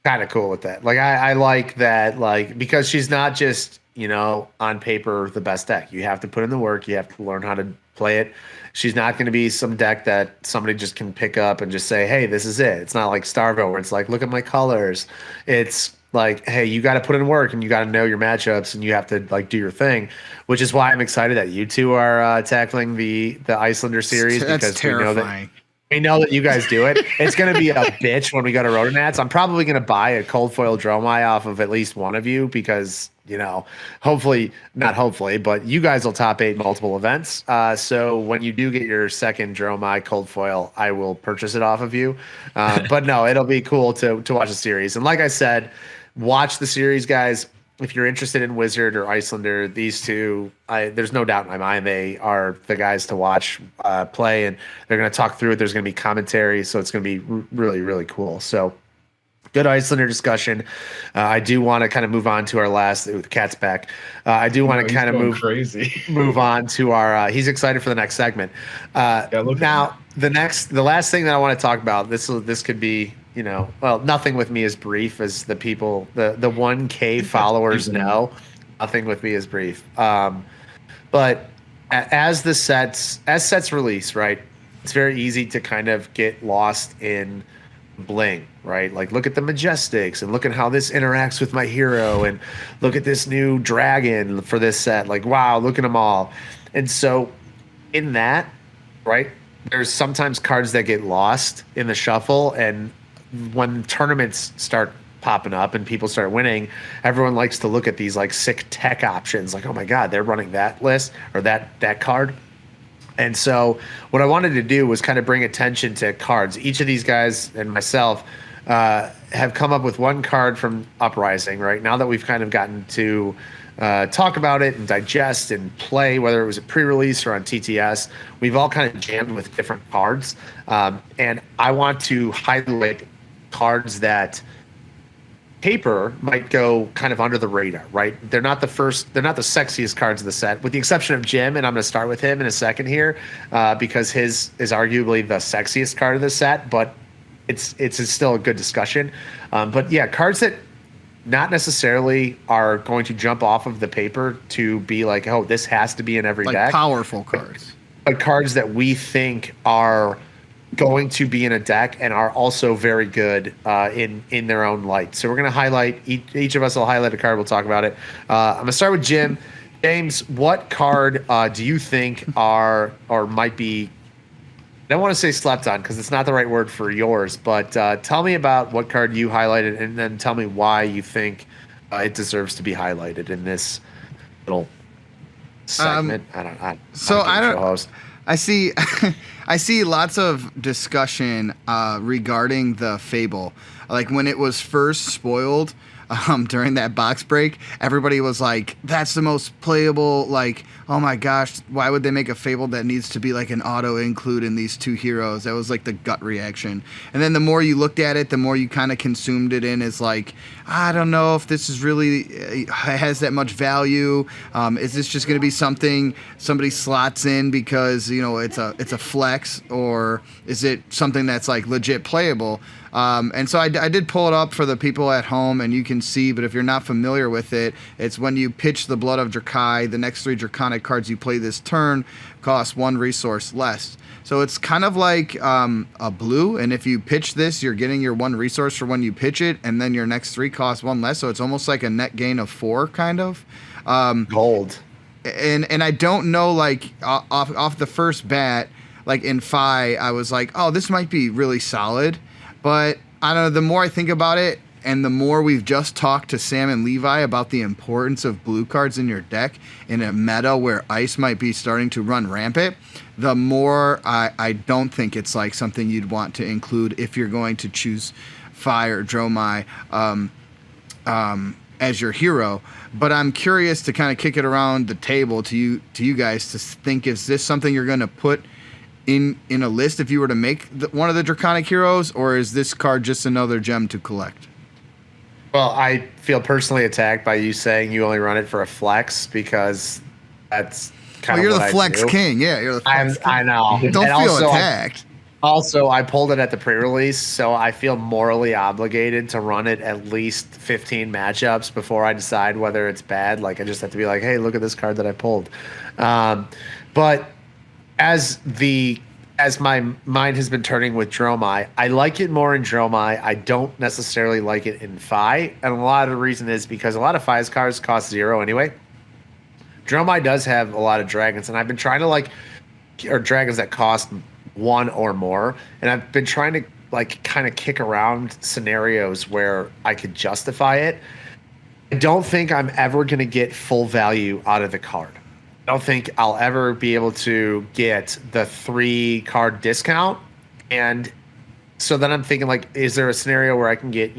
kind of cool with that. Like, I like that, like, because she's not just, on paper the best deck. You have to put in the work. You have to learn how to play it. She's not going to be some deck that somebody just can pick up and just say, hey, this is it. It's not like Starvo where it's like, look at my colors. It's like, hey, you got to put in work and you got to know your matchups and you have to like do your thing, which is why I'm excited that you two are tackling the Icelander series. That's because terrifying. we know that you guys do it. It's going to be a bitch when we go to Rodonats. I'm probably going to buy a cold foil Dromai off of at least one of you because, not hopefully, but you guys will top 8 multiple events. So when you do get your second Dromai cold foil, I will purchase it off of you. But no, it'll be cool to watch the series. And like I said, watch the series, guys. If you're interested in Wizard or Icelander, these two, there's no doubt in my mind they are the guys to watch play, and they're going to talk through it. There's going to be commentary, so it's going to be really, really cool. So good Icelander discussion. I do want to kind of move on to our last. The cat's back. I do want to kind of move on to our. He's excited for the next segment. Now the last thing that I want to talk about. This could be, nothing with me is brief, as the people, the 1K followers know. Nothing with me is brief. But as sets release, right, it's very easy to kind of get lost in bling, right? Like, look at the Majestics and look at how this interacts with my hero, and look at this new dragon for this set. Like, wow, look at them all. And so in that, right, there's sometimes cards that get lost in the shuffle, and when tournaments start popping up and people start winning, everyone likes to look at these like sick tech options, like, oh my god, they're running that list or that card. And so what I wanted to do was kind of bring attention to cards. Each of these guys and myself have come up with one card from Uprising, right? Now that we've kind of gotten to talk about it and digest and play, whether it was a pre-release or on TTS, we've all kind of jammed with different cards. And I want to highlight cards that paper might go kind of under the radar, right? They're not the sexiest cards of the set, with the exception of Jim, and I'm going to start with him in a second here, because his is arguably the sexiest card of the set, but it's still a good discussion. But yeah, cards that not necessarily are going to jump off of the paper to be like, oh, this has to be in every deck. Powerful cards. But cards that we think are going to be in a deck and are also very good in their own light. So we're going to highlight, each of us will highlight a card. We'll talk about it. I'm going to start with Jim. James, what card do you think are or might be, I don't want to say slept on because it's not the right word for yours, but tell me about what card you highlighted, and then tell me why you think it deserves to be highlighted in this little segment. I see lots of discussion regarding the Fable. Like, when it was first spoiled during that box break, everybody was like, that's the most playable, like, oh my gosh, why would they make a Fable that needs to be like an auto include in these two heroes? That was like the gut reaction. And then the more you looked at it, the more you kind of consumed it in as like, I don't know if this is really has that much value. Is this just going to be something somebody slots in because, it's a flex, or is it something that's like legit playable? And so I did pull it up for the people at home, and you can see, but if you're not familiar with it, it's when you pitch the Blood of Drakai, the next 3 Draconic cards you play this turn cost 1 resource less. So it's kind of like a blue, and if you pitch this, you're getting your 1 resource for when you pitch it, and then your next 3 cost 1 less, so it's almost like a net gain of 4, kind of. Gold. And I don't know, like, off the first bat, like in Phi, I was like, oh, this might be really solid. But I don't know, the more I think about it, and the more we've just talked to Sam and Levi about the importance of blue cards in your deck in a meta where ice might be starting to run rampant, the more I don't think it's like something you'd want to include if you're going to choose Phi or Dromai as your hero. But I'm curious to kind of kick it around the table to you guys to think, is this something you're going to put in a list if you were to make one of the Draconic heroes, or is this card just another gem to collect? Well, I feel personally attacked by you saying you only run it for a flex, because that's kind of you're what the flex I do. king. Yeah, you're the flex king. I know. Don't feel attacked. Also, I pulled it at the pre-release, so I feel morally obligated to run it at least 15 matchups before I decide whether it's bad. Like, I just have to be like, hey, look at this card that I pulled. But as my mind has been turning with Dromai, I like it more in Dromai. I don't necessarily like it in Phi. And a lot of the reason is because a lot of Phi's cards cost 0 anyway. Dromai does have a lot of dragons, and I've been trying to or dragons that cost 1 or more. And I've been trying to kind of kick around scenarios where I could justify it. I don't think I'm ever going to get full value out of the card. I don't think I'll ever be able to get the 3 card discount. And so then I'm thinking, like, is there a scenario where I can get,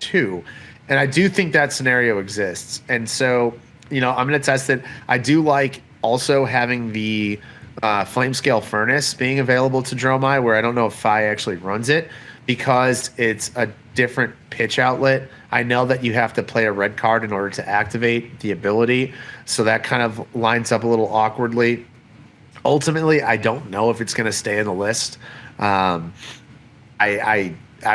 2? And I do think that scenario exists. And so, I'm going to test it. I do like also having the Flamescale Furnace being available to Dromai, where I don't know if Phi actually runs it, because it's a different pitch outlet. I know that you have to play a red card in order to activate the ability, so that kind of lines up a little awkwardly. Ultimately, I don't know if it's going to stay in the list. I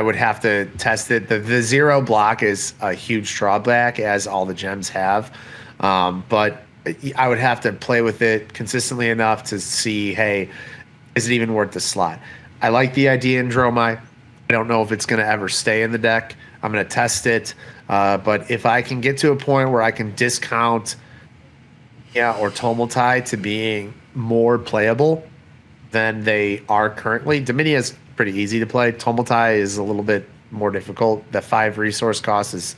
would have to test it. The 0 block is a huge drawback, as all the gems have. But I would have to play with it consistently enough to see, hey, is it even worth the slot? I like the idea in Dromai. I don't know if it's going to ever stay in the deck. I'm going to test it. But if I can get to a point where I can discount or Tumultai to being more playable than they are currently, Dominia is pretty easy to play. Tumultai is a little bit more difficult. The 5 resource cost is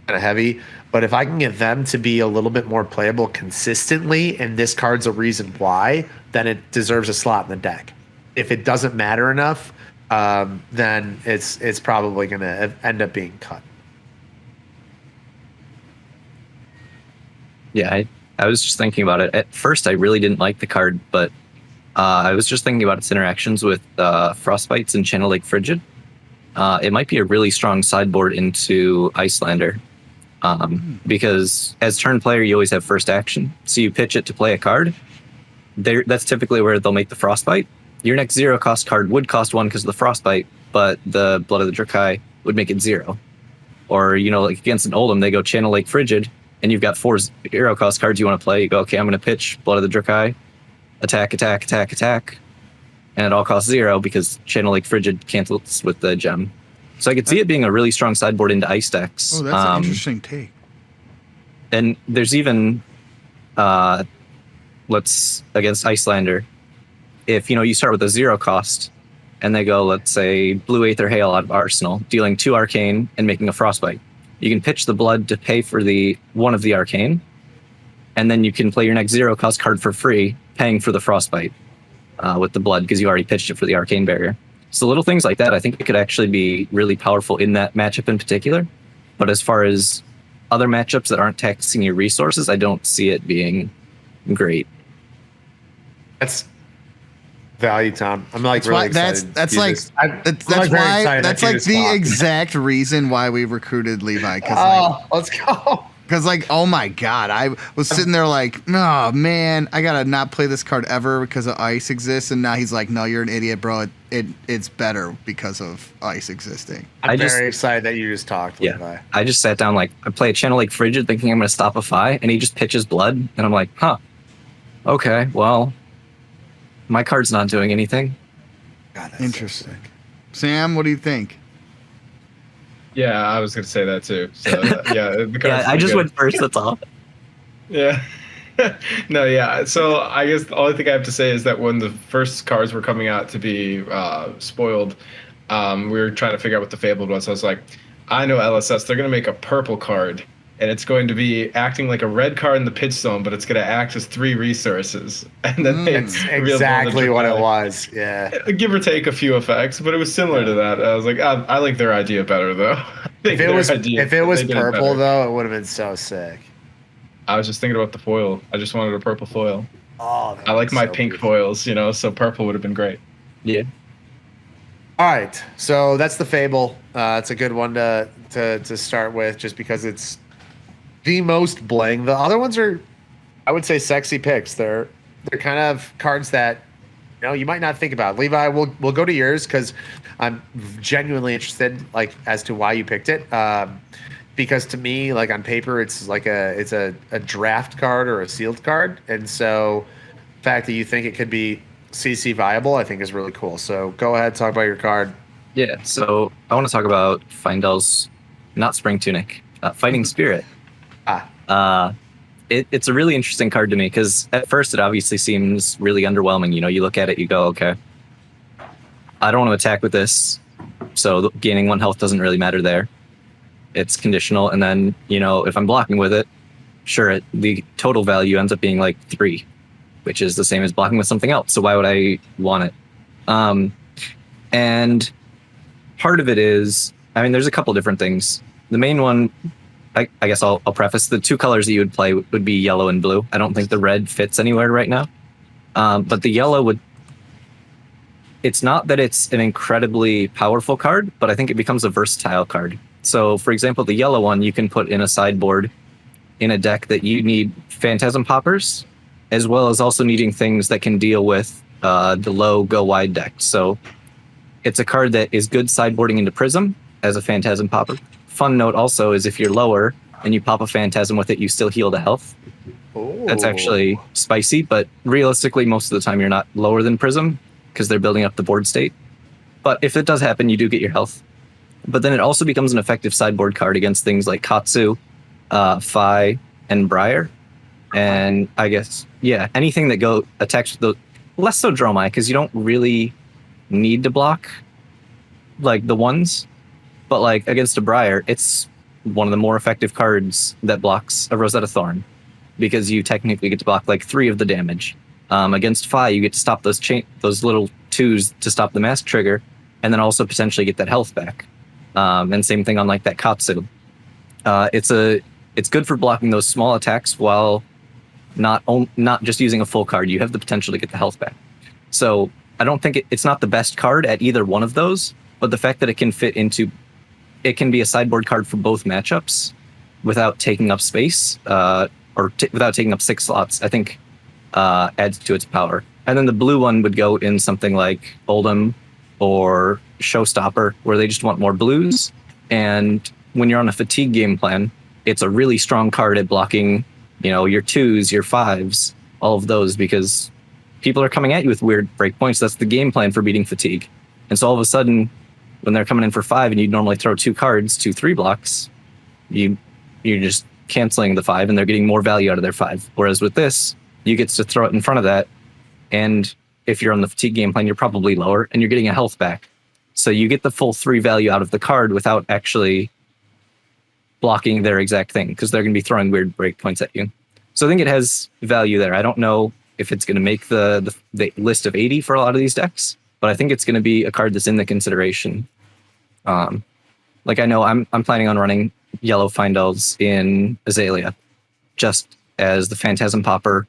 kind of heavy. But if I can get them to be a little bit more playable consistently, and this card's a reason why, then it deserves a slot in the deck. If it doesn't matter enough, then it's probably going to end up being cut. Yeah, I was just thinking about it. At first, I really didn't like the card, but I was just thinking about its interactions with Frostbites and Channel Lake Frigid. It might be a really strong sideboard into Icelander. Because as turn player, you always have first action. So you pitch it to play a card. That's typically where they'll make the Frostbite. Your next 0 cost card would cost 1 because of the Frostbite, but the Blood of the Drakai would make it 0. Or, like against an Oldhim, they go Channel Lake Frigid, and you've got 4 0 cost cards you want to play. You go, okay, I'm going to pitch Blood of the Drakai, attack, attack, attack, attack, and it all costs 0 because Channel Lake Frigid cancels with the gem. So I could see it being a really strong sideboard into ice decks. Oh, that's an interesting take. And there's even, against Icelander, if, you start with a 0 cost, and they go, let's say, Blue Aether Hail out of Arsenal, dealing 2 Arcane and making a Frostbite. You can pitch the blood to pay for one of the Arcane, and then you can play your next 0 cost card for free, paying for the Frostbite with the blood, because you already pitched it for the Arcane Barrier. So little things like that, I think it could actually be really powerful in that matchup in particular. But as far as other matchups that aren't taxing your resources, I don't see it being great. That's value, Tom. I'm like really excited. That's like the exact reason why we recruited Levi. Let's go. Because, oh my God, I was sitting there like, oh, man, I got to not play this card ever because of ice exists. And now he's like, no, you're an idiot, bro. It's better because of ice existing. I'm very excited that you just talked, Levi. I just sat down, I play a Channel Lake Frigid thinking I'm going to stop a Fi, and he just pitches blood. And I'm like, okay, well, my card's not doing anything. God, that's interesting. So Sam, what do you think? Yeah, I was going to say that too. So, I just went first, that's all. Yeah. No, yeah. So I guess the only thing I have to say is that when the first cards were coming out to be spoiled, we were trying to figure out what the Fabled was. I was like, I know LSS, they're going to make a purple card, and it's going to be acting like a red card in the pitch zone, but it's going to act as 3 resources. And then it's exactly what it was. Yeah. Give or take a few effects, but it was similar to that. I was like, I like their idea better, though. If it was purple, though, it would have been so sick. I was just thinking about the foil. I just wanted a purple foil. Oh, I like my pink foils, so purple would have been great. Yeah. All right, so that's the Fable. It's a good one to start with, just because it's the most bling. The other ones are, I would say, sexy picks. They're kind of cards that you might not think about. Levi, we'll go to yours because I'm genuinely interested, as to why you picked it. Because to me, on paper, it's a draft card or a sealed card, and so the fact that you think it could be CC viable, I think, is really cool. So go ahead, talk about your card. Yeah, so I want to talk about Findel's, not Spring Tunic, Fighting Spirit. It's a really interesting card to me because at first it obviously seems really underwhelming. You look at it, you go, okay, I don't want to attack with this, so gaining 1 health doesn't really matter there. It's conditional, and then if I'm blocking with it, sure, the total value ends up being 3, which is the same as blocking with something else. So why would I want it? And part of it is, there's a couple different things. The main one, I guess I'll preface, the 2 colors that you would play would be yellow and blue. I don't think the red fits anywhere right now. But the yellow would it's not that it's an incredibly powerful card, but I think it becomes a versatile card. So, for example, the yellow one you can put in a sideboard in a deck that you need Phantasm Poppers, as well as also needing things that can deal with the low go wide deck. So it's a card that is good sideboarding into Prism as a Phantasm Popper. Fun note also is if you're lower and you pop a Phantasm with it, you still heal the health. Ooh. That's actually spicy, but realistically, most of the time you're not lower than Prism because they're building up the board state. But if it does happen, you do get your health. But then it also becomes an effective sideboard card against things like Katsu, Phi, and Briar. And I guess, yeah, anything that attacks with the less so Dromai, because you don't really need to block like the ones. But like against a Briar, it's one of the more effective cards that blocks a Rosetta Thorn, because you technically get to block like 3 of the damage. Against Phi, you get to stop those little 2s to stop the mask trigger, and then also potentially get that health back. And same thing on like that Katsu. It's good for blocking those small attacks while not just using a full card. You have the potential to get the health back. So I don't think it's not the best card at either one of those, but the fact that it can be a sideboard card for both matchups without taking up space, without taking up 6 slots, I think adds to its power. And then the blue one would go in something like Oldham or Showstopper, where they just want more blues. And when you're on a fatigue game plan, it's a really strong card at blocking, your 2s, your 5s, all of those, because people are coming at you with weird breakpoints. That's the game plan for beating fatigue. And so all of a sudden, when they're coming in for 5 and you'd normally throw 2 cards, 2/3 blocks, you're just canceling the 5 and they're getting more value out of their 5. Whereas with this, you get to throw it in front of that. And if you're on the fatigue game plan, you're probably lower and you're getting a health back. So you get the full 3 value out of the card without actually blocking their exact thing, because they're going to be throwing weird breakpoints at you. So I think it has value there. I don't know if it's going to make the list of 80 for a lot of these decks, but I think it's going to be a card that's in the consideration. Like I know I'm planning on running yellow Findels in Azalea, just as the Phantasm Popper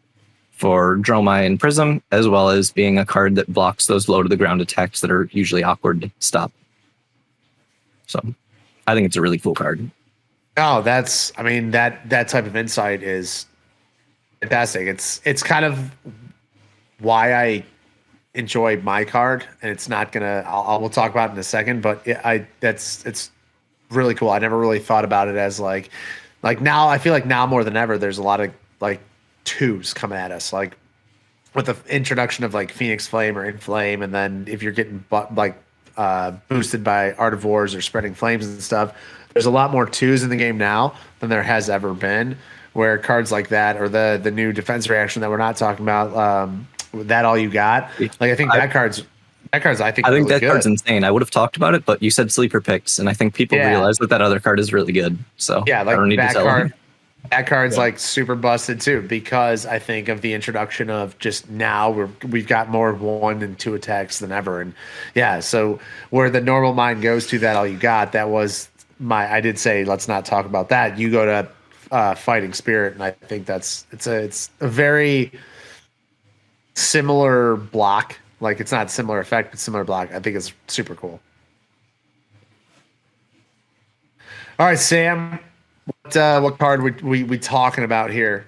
for Dromai and Prism, as well as being a card that blocks those low to the ground attacks that are usually awkward to stop. So I think it's a really cool card. No, that type of insight is fantastic. It's kind of why I enjoy my card, and it's not gonna. We'll talk about it in a second, but it's really cool. I never really thought about it as like now. I feel like now more than ever, there's a lot of like 2s coming at us, like with the introduction of like Phoenix Flame or Inflame, and then if you're getting boosted by Art of Wars or Spreading Flames and stuff, there's a lot more 2s in the game now than there has ever been, where cards like that, or the new defense reaction that we're not talking about, that all you got, like I think that card's I think really that good. Card's insane. I would have talked about it, but you said sleeper picks, and I think people realize that other card is really good. So yeah, like I don't need to tell them. That card's like super busted too, because I think of the introduction of just now we've got more 1 and 2 attacks than ever. And yeah, so where the normal mind goes to that all you got, that was I did say let's not talk about that. You go to Fighting Spirit, and I think it's a very similar block. Like it's not similar effect, but similar block. I think it's super cool. All right, Sam. What card we talking about here?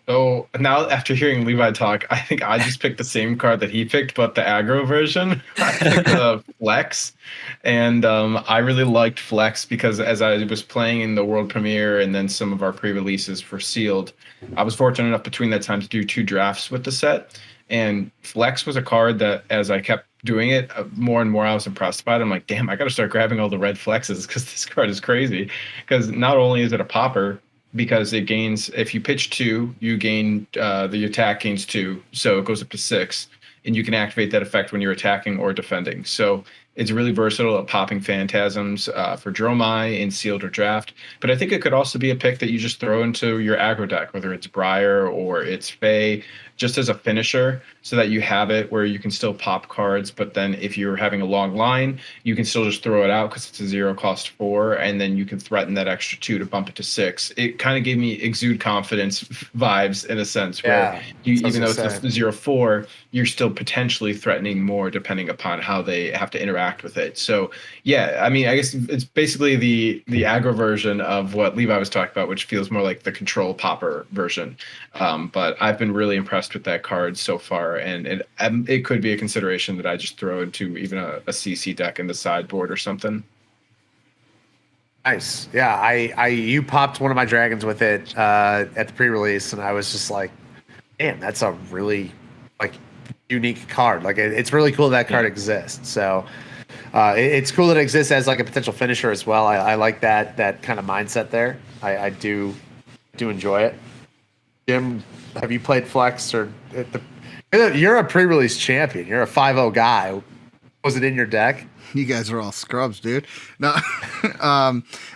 So now, after hearing Levi talk, I think I just picked the same card that he picked, but the aggro version. I picked the Flex, and I really liked Flex because as I was playing in the world premiere and then some of our pre-releases for Sealed, I was fortunate enough between that time to do 2 drafts with the set. And Flex was a card that, as I kept doing it, more and more I was impressed by it. I'm like, damn, I got to start grabbing all the red Flexes because this card is crazy. Because not only is it a popper, because it gains, if you pitch 2, you gain, the attack gains 2, so it goes up to 6, and you can activate that effect when you're attacking or defending. So It's really versatile at popping phantasms for Dromai in sealed or draft. But I think it could also be a pick that you just throw into your aggro deck, whether it's Briar or it's Fae, just as a finisher, so that you have it where you can still pop cards. But then if you're having a long line, you can still just throw it out because it's a 0 cost 4, and then you can threaten that extra 2 to bump it to 6. It kind of gave me exude confidence vibes in a sense, where even though it's a 0/4, you're still potentially threatening more depending upon how they have to interact with it. So yeah, I mean, I guess it's basically the aggro version of what Levi was talking about, which feels more like the control popper version. But I've been really impressed with that card so far, and it could be a consideration that I just throw into even a CC deck in the sideboard or something. Nice. Yeah, you popped one of my dragons with it at the pre-release, and I was just like, damn, that's a really unique card. Like it's really cool that card exists. So it's cool that it exists as like a potential finisher as well. I like that kind of mindset there. I do enjoy it. Jim, have you played Flex or you're a pre-release champion? You're a 5-0 guy. Was it in your deck? You guys are all scrubs, dude. No,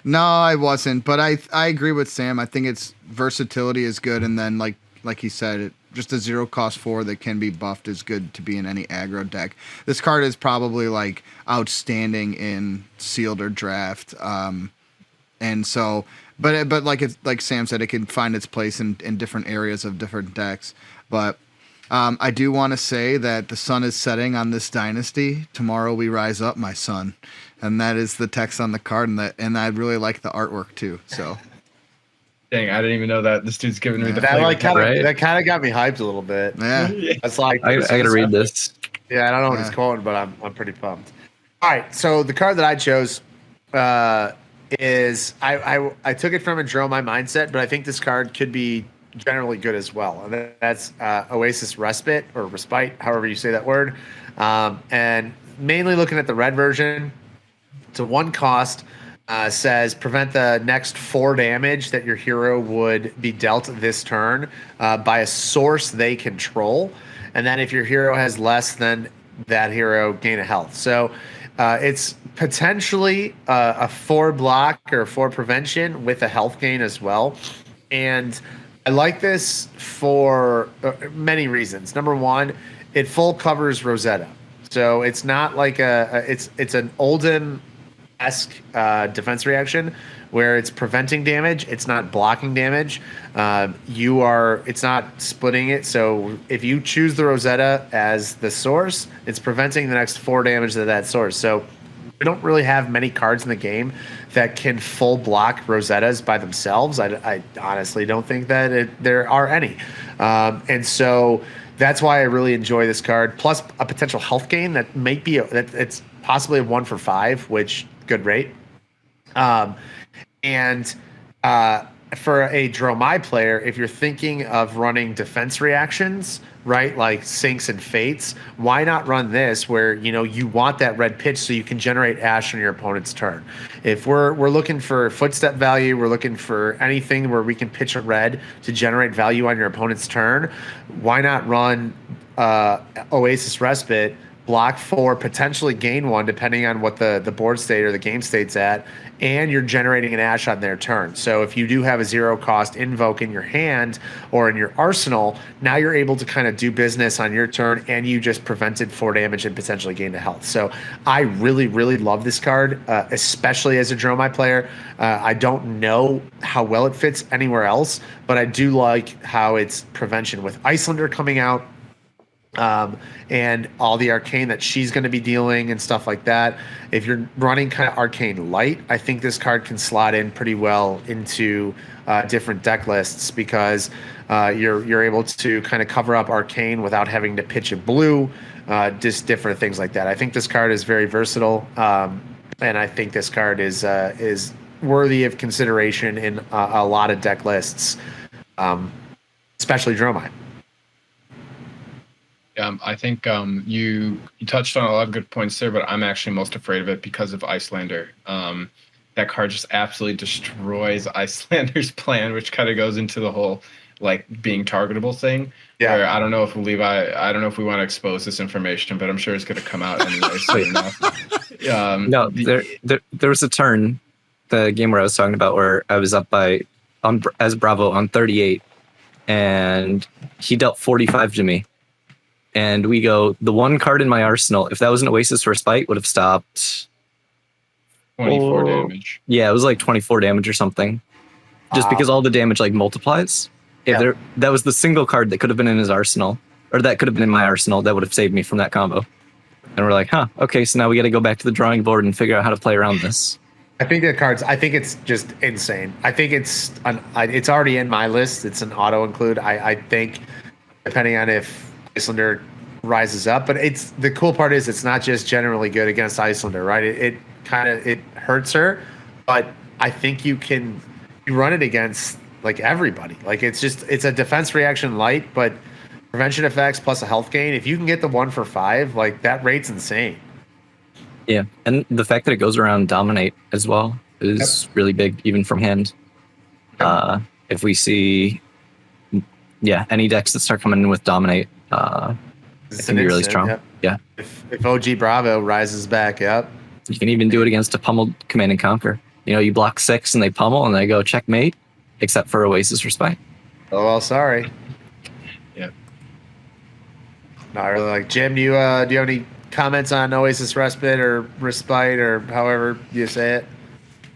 no, I wasn't. But I agree with Sam. I think its versatility is good, and then like he said, just a 0 cost 4 that can be buffed is good to be in any aggro deck. This card is probably like outstanding in sealed or draft, and so. But like Sam said, it can find its place in different areas of different decks. But I do want to say that the sun is setting on this dynasty. Tomorrow we rise up, my son, and that is the text on the card, and I really like the artwork too. So, dang, I didn't even know that this dude's giving me the that kind of got me hyped a little bit. Yeah, that's like I gotta read this. Yeah, I don't know what he's quoting, but I'm pretty pumped. All right, so the card that I chose is I took it from a Dromai mindset, but I think this card could be generally good as well. And that's Oasis Respite or Respite, however you say that word. And mainly looking at the red version, it's a 1 cost, says prevent the next 4 damage that your hero would be dealt this turn by a source they control. And then if your hero has less than that hero, gain a health. So it's potentially a 4 block or 4 prevention with a health gain as well. And I like this for many reasons. Number one, it full covers Rosetta. So it's not like it's an Oldhim-esque defense reaction where it's preventing damage. It's not blocking damage. It's not splitting it. So if you choose the Rosetta as the source, it's preventing the next 4 damage to that source. So we don't really have many cards in the game that can full block Rosettas by themselves. I honestly don't think that there are any. And so that's why I really enjoy this card. Plus a potential health gain that might be it's possibly a 1 for 5, which good rate. And for a Dromai player, if you're thinking of running defense reactions, right, like Sinks and Fates, why not run this where, you want that red pitch so you can generate Ash on your opponent's turn? If we're looking for footstep value, we're looking for anything where we can pitch a red to generate value on your opponent's turn, why not run Oasis Respite, block 4, potentially gain 1, depending on what the board state or the game state's at, and you're generating an Ash on their turn. So if you do have a 0 cost invoke in your hand or in your arsenal, now you're able to kind of do business on your turn, and you just prevented 4 damage and potentially gained a health. So I really, really love this card, especially as a Dromai player. I don't know how well it fits anywhere else, but I do like how it's prevention with Icelander coming out. And all the arcane that she's going to be dealing and stuff like that. If you're running kind of arcane light, I think this card can slot in pretty well into different deck lists because you're able to kind of cover up arcane without having to pitch a blue, just different things like that. I think this card is very versatile, and I think this card is worthy of consideration in a lot of deck lists, especially Dromai. I think you touched on a lot of good points there, but I'm actually most afraid of it because of Icelander. That card just absolutely destroys Icelander's plan, which kind of goes into the whole like being targetable thing. Yeah. Where I don't know if we want to expose this information, but I'm sure it's going to come out anyway soon enough. No, there was a turn, the game where I was talking about, where I was up as Bravo on 38, and he dealt 45 to me. And we go, the one card in my arsenal, if that was an Oasis Respite, would have stopped 24 damage. Yeah, it was like 24 damage or something. Just because all the damage like multiplies. If that was the single card that could have been in his arsenal, or that could have been in my arsenal, that would have saved me from that combo. And we're like, okay, so now we got to go back to the drawing board and figure out how to play around this. I think it's just insane. I think it's already in my list. It's an auto include. I think, depending on if Icelander rises up, but the cool part is it's not just generally good against Icelander, right? It hurts her, but I think you run it against like everybody. Like it's a defense reaction light, but prevention effects plus a health gain. If you can get the 1 for 5, like that rate's insane. Yeah, and the fact that it goes around dominate as well is really big, even from hand. If we see, any decks that start coming in with dominate, it can be really strong. Yep. Yeah. If OG Bravo rises back up, you can even do it against a pummeled Command and Conquer. You block 6 and they pummel and they go checkmate, except for Oasis Respite. Oh well, sorry. Yeah. No, I really like Jim. Do you have any comments on Oasis Respite or however you say it?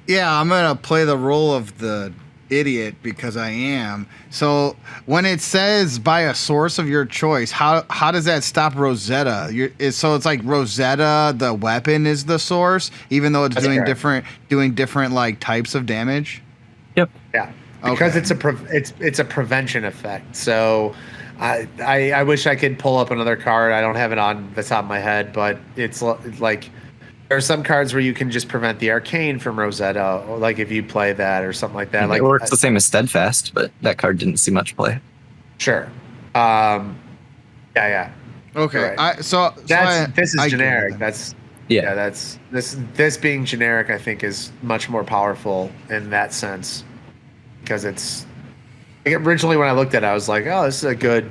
Yeah, I'm gonna play the role of the idiot because I am. So when it says by a source of your choice, how does that stop Rosetta? So it's like Rosetta, the weapon is the source, even though it's doing different like types of damage. Yep. Yeah. Because it's a prevention effect. So I wish I could pull up another card. I don't have it on the top of my head, but it's like there are some cards where you can just prevent the arcane from Rosetta, or like if you play that or something like that. It works the same as Steadfast, but that card didn't see much play. Sure. Yeah. Okay. Right. This is generic. This being generic, I think, is much more powerful in that sense, because it's like originally when I looked at it, I was like, oh, this is a good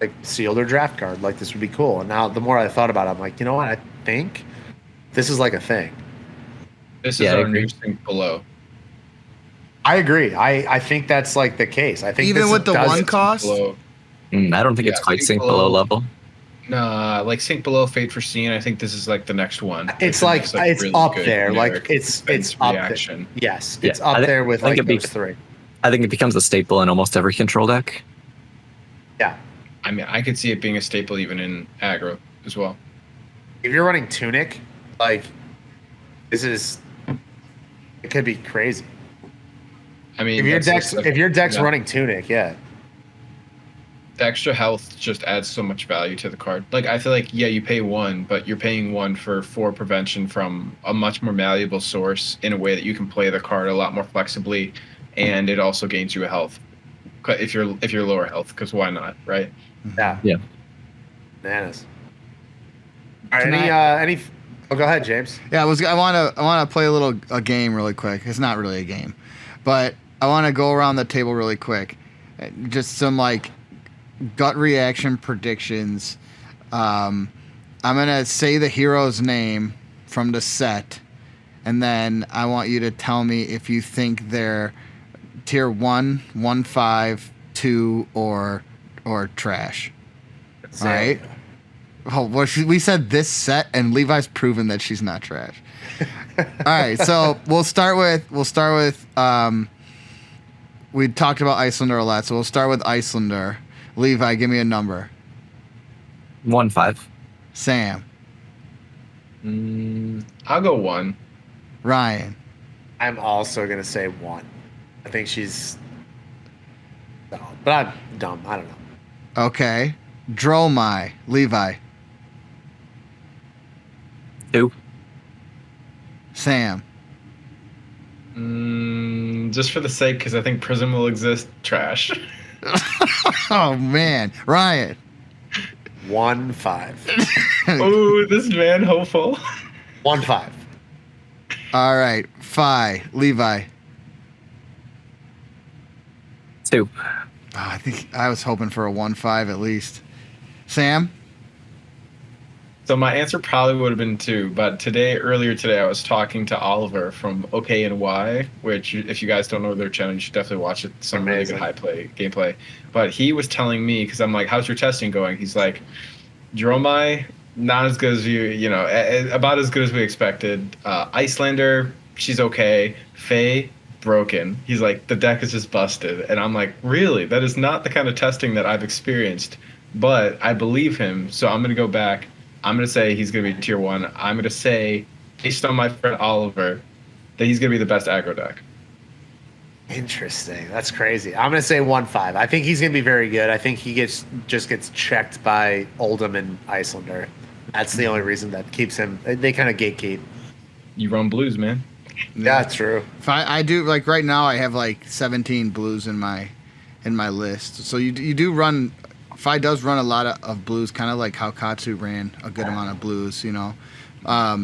like sealed or draft card. Like this would be cool. And now the more I thought about it, I'm like, you know what? I think this is like a thing. This is our new Sink Below. I agree. I think that's like the case. I think even with the 1 cost. I don't think it's quite Sink Below level. Nah, like Sink Below, Fate for Scene. I think this is like the next one. It's like it's really up there. Like it's up there. Yes, it's up there with like those 3. I think it becomes a staple in almost every control deck. Yeah. I mean, I could see it being a staple even in aggro as well. If you're running Tunic, like it could be crazy. I mean, if your deck's running Tunic, yeah. The extra health just adds so much value to the card. Like I feel like you pay 1, but you're paying 1 for 4 prevention from a much more malleable source in a way that you can play the card a lot more flexibly, and it also gains you a health if you're lower health, because why not, right? Yeah. Bananas. All right, oh, go ahead, James. Yeah, I want to play a game really quick. It's not really a game, but I want to go around the table really quick. Just some like gut reaction predictions. I'm gonna say the hero's name from the set, and then I want you to tell me if you think they're tier 1, 1, 5, 2, or trash. All right. Oh, well, we said this set, and Levi's proven that she's not trash. All right, so we'll start with. We talked about Icelander a lot, so we'll start with Icelander. Levi, give me a number. 1-5. Sam. I'll go 1. Ryan. I'm also gonna say 1. I think she's, but I'm dumb. I don't know. Okay. Dromai. Levi. 2. Sam. Just for the sake, because I think Prism will exist. Trash. Oh man, Ryan. 1-5. Oh, this man hopeful. 1-5. All right, Levi. 2. I think I was hoping for a 1-5 at least. Sam? So my answer probably would have been 2, but earlier today, I was talking to Oliver from OK and Y, which if you guys don't know their channel, you should definitely watch it. Some really good gameplay. But he was telling me, because I'm like, how's your testing going? He's like, Dromai, not as good as about as good as we expected. Icelander, she's okay. Faye, broken. He's like, the deck is just busted. And I'm like, really? That is not the kind of testing that I've experienced. But I believe him, so I'm going to go back. I'm going to say he's going to be tier 1. I'm going to say, based on my friend Oliver, that he's going to be the best aggro deck. Interesting. That's crazy. I'm going to say 1-5. I think he's going to be very good. I think he just gets checked by Oldham and Icelander. That's the only reason that keeps him. They kind of gatekeep. You run blues, man. Yeah, that's true. If I do, like right now, I have like 17 blues in my list. So you do run. Fi does run a lot of blues, kind of like how Katsu ran a good amount of blues, Yeah,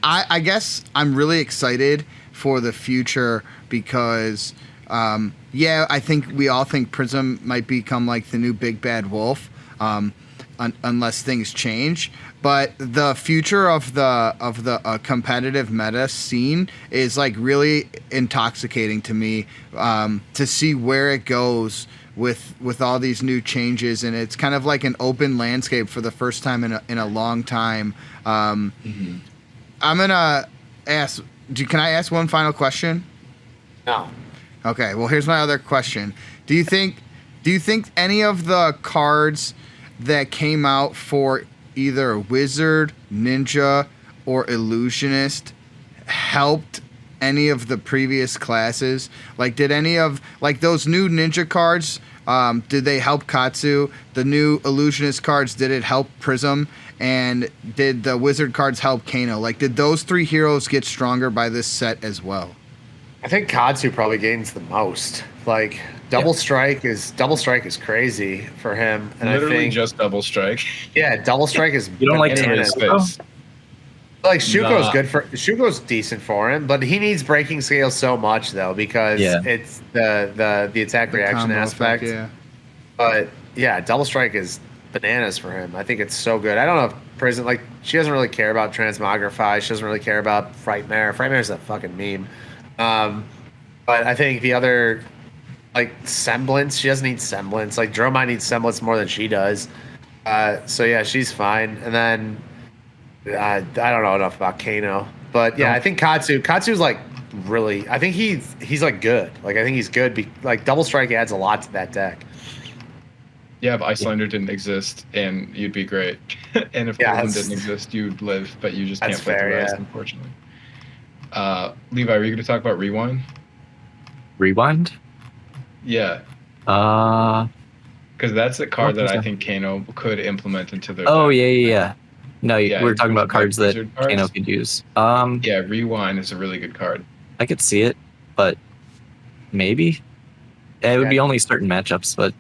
I guess I'm really excited for the future because, I think we all think Prism might become like the new big bad wolf, unless things change. But the future of the competitive meta scene is like really intoxicating to me, to see where it goes with all these new changes, and it's kind of like an open landscape for the first time in a long time. I'm gonna ask. Can I ask one final question? No. Okay. Well, here's my other question. Do you think any of the cards that came out for either Wizard, Ninja, or Illusionist helped any of the previous classes? Like, did any of those new Ninja cards? Did they help Katsu? The new Illusionist cards, did it help Prism? And did the Wizard cards help Kano? Like, did those 3 heroes get stronger by this set as well? I think Katsu probably gains the most. Like double strike is crazy for him, and Literally I think just double strike. Yeah, double strike is. You don't like bananas. Like Shugo's decent for him, but he needs breaking scale so much though because it's the attack reaction aspect. Effect, yeah. But yeah, double strike is bananas for him. I think it's so good. I don't know if Prison she doesn't really care about Transmogrify. She doesn't really care about Frightmare. Frightmare's a fucking meme. But I think the other Semblance, she doesn't need Semblance. Like Dromai needs Semblance more than she does. So yeah, she's fine. And then I don't know enough about Kano, but yeah, I think Katsu's really. I think he's good. I think he's good. Double strike adds a lot to that deck. Yeah, if Icelander didn't exist, and you'd be great. And if Golden didn't exist, you'd live, but you just can't play the rest, unfortunately. Levi, are you going to talk about Rewind? Rewind? Yeah. Because that's a card that I think Kano could implement into their deck. Yeah. No, we're talking about cards that Kano could use. Yeah, Rewind is a really good card. I could see it, but maybe. It would be only certain matchups, but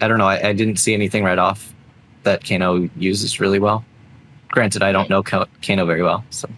I don't know. I didn't see anything right off that Kano uses really well. Granted, I don't know Kano very well, so.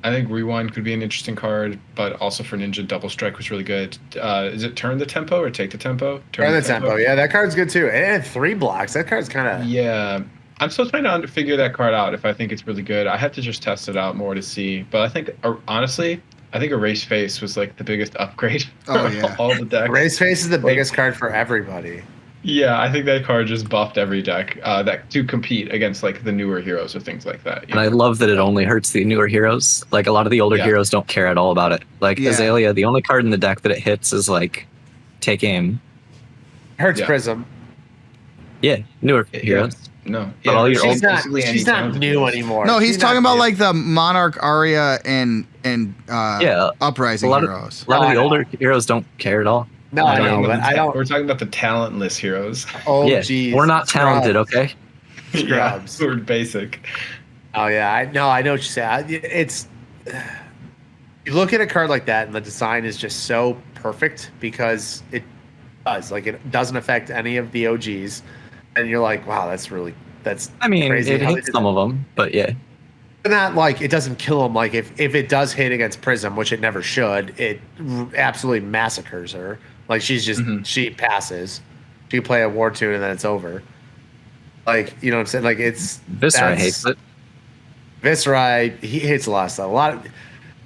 I think Rewind could be an interesting card, but also for Ninja, Double Strike was really good. Is it Turn the Tempo or Take the Tempo? Turn the Tempo. Yeah, that card's good too. And 3 blocks. That card's kind of... Yeah. I'm still trying to figure that card out if I think it's really good. I have to just test it out more to see. But I think, honestly, Erase Face was the biggest upgrade for all the decks. Erase Face is the biggest card for everybody. Yeah, I think that card just buffed every deck that to compete against the newer heroes or things like that. And I love that it only hurts the newer heroes. A lot of the older heroes don't care at all about it. Azalea, the only card in the deck that it hits is Take Aim. Hurts Prism. Yeah, newer heroes. No, but all your she's not new anymore. No, he's talking about the Monarch, Arya, and Uprising heroes. A lot of the older heroes don't care at all. No, I know, but I don't. We're talking about the talentless heroes. Oh, jeez. We're not talented, okay? Scrubs. We're basic. Oh yeah, I know what you're saying. It's you look at a card like that, and the design is just so perfect because it does. It doesn't affect any of the OGs. And you're like, wow, that's crazy. It hits some of them, but yeah. But not it doesn't kill them. If it does hit against Prism, which it never should, it absolutely massacres her. She's just she passes. You play a War Tune and then it's over. Like, you know what I'm saying? Like, it's Viscera hates it. Viscera, he hates a lot of stuff.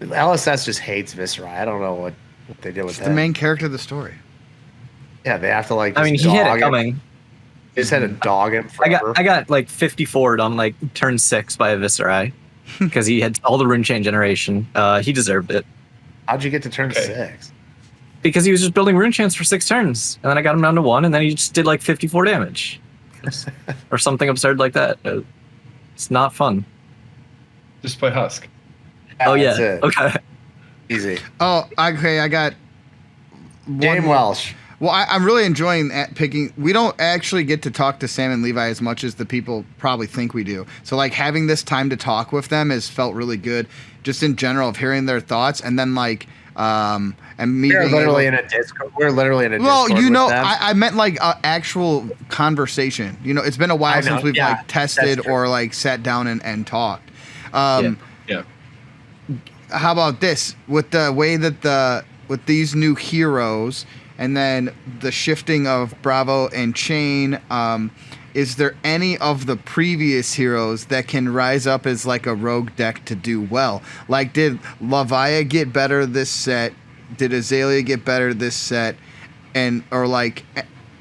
LSS just hates Viscera. I don't know what they did with that. The main character of the story. Yeah, they have to like. I mean, he had it coming. They just had to dog him forever. I got like 54'd on like turn 6 by a Viscera because he had all the rune chain generation. He deserved it. How'd you get to turn 6? Because he was just building rune chains for 6 turns, and then I got him down to 1, and then he just did like 54 damage, or something absurd like that. It's not fun. Just play Husk. Oh yeah. Okay. Easy. Oh, okay. I got Game Welsh. Well, I'm really enjoying picking. We don't actually get to talk to Sam and Levi as much as the people probably think we do. So, like, having this time to talk with them has felt really good, just in general, of hearing their thoughts, and then like, and me. We're literally in a Discord. We're literally in a Discord. Well, you know, with them. I meant like actual conversation. You know, it's been a while since we've like tested or like sat down and talked. Yeah. How about this? With the way that with these new heroes. And then the shifting of Bravo and Chain, is there any of the previous heroes that can rise up as like a rogue deck to do well? Like, did Levi get better this set? Did Azalea get better this set? Or like,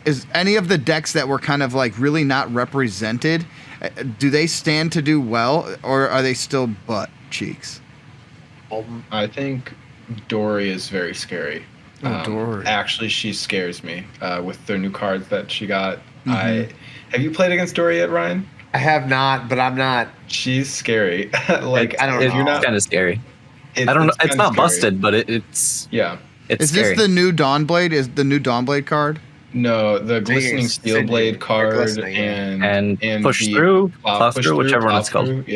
is any of the decks that were kind of like really not represented, do they stand to do well, or are they still butt cheeks? I think Dory is very scary. Dory. Actually, she scares me with their new cards that she got. Have you played against Dory yet, Ryan? I have not, but I'm not. She's scary. Like, I don't know. You're not kind of scary. I don't know. It's not busted, but it's yeah. It's is scary. This the new Dawnblade? Is the new Dawnblade card? No, the glistening steel blade card and push the through, plow through, whichever one it's called.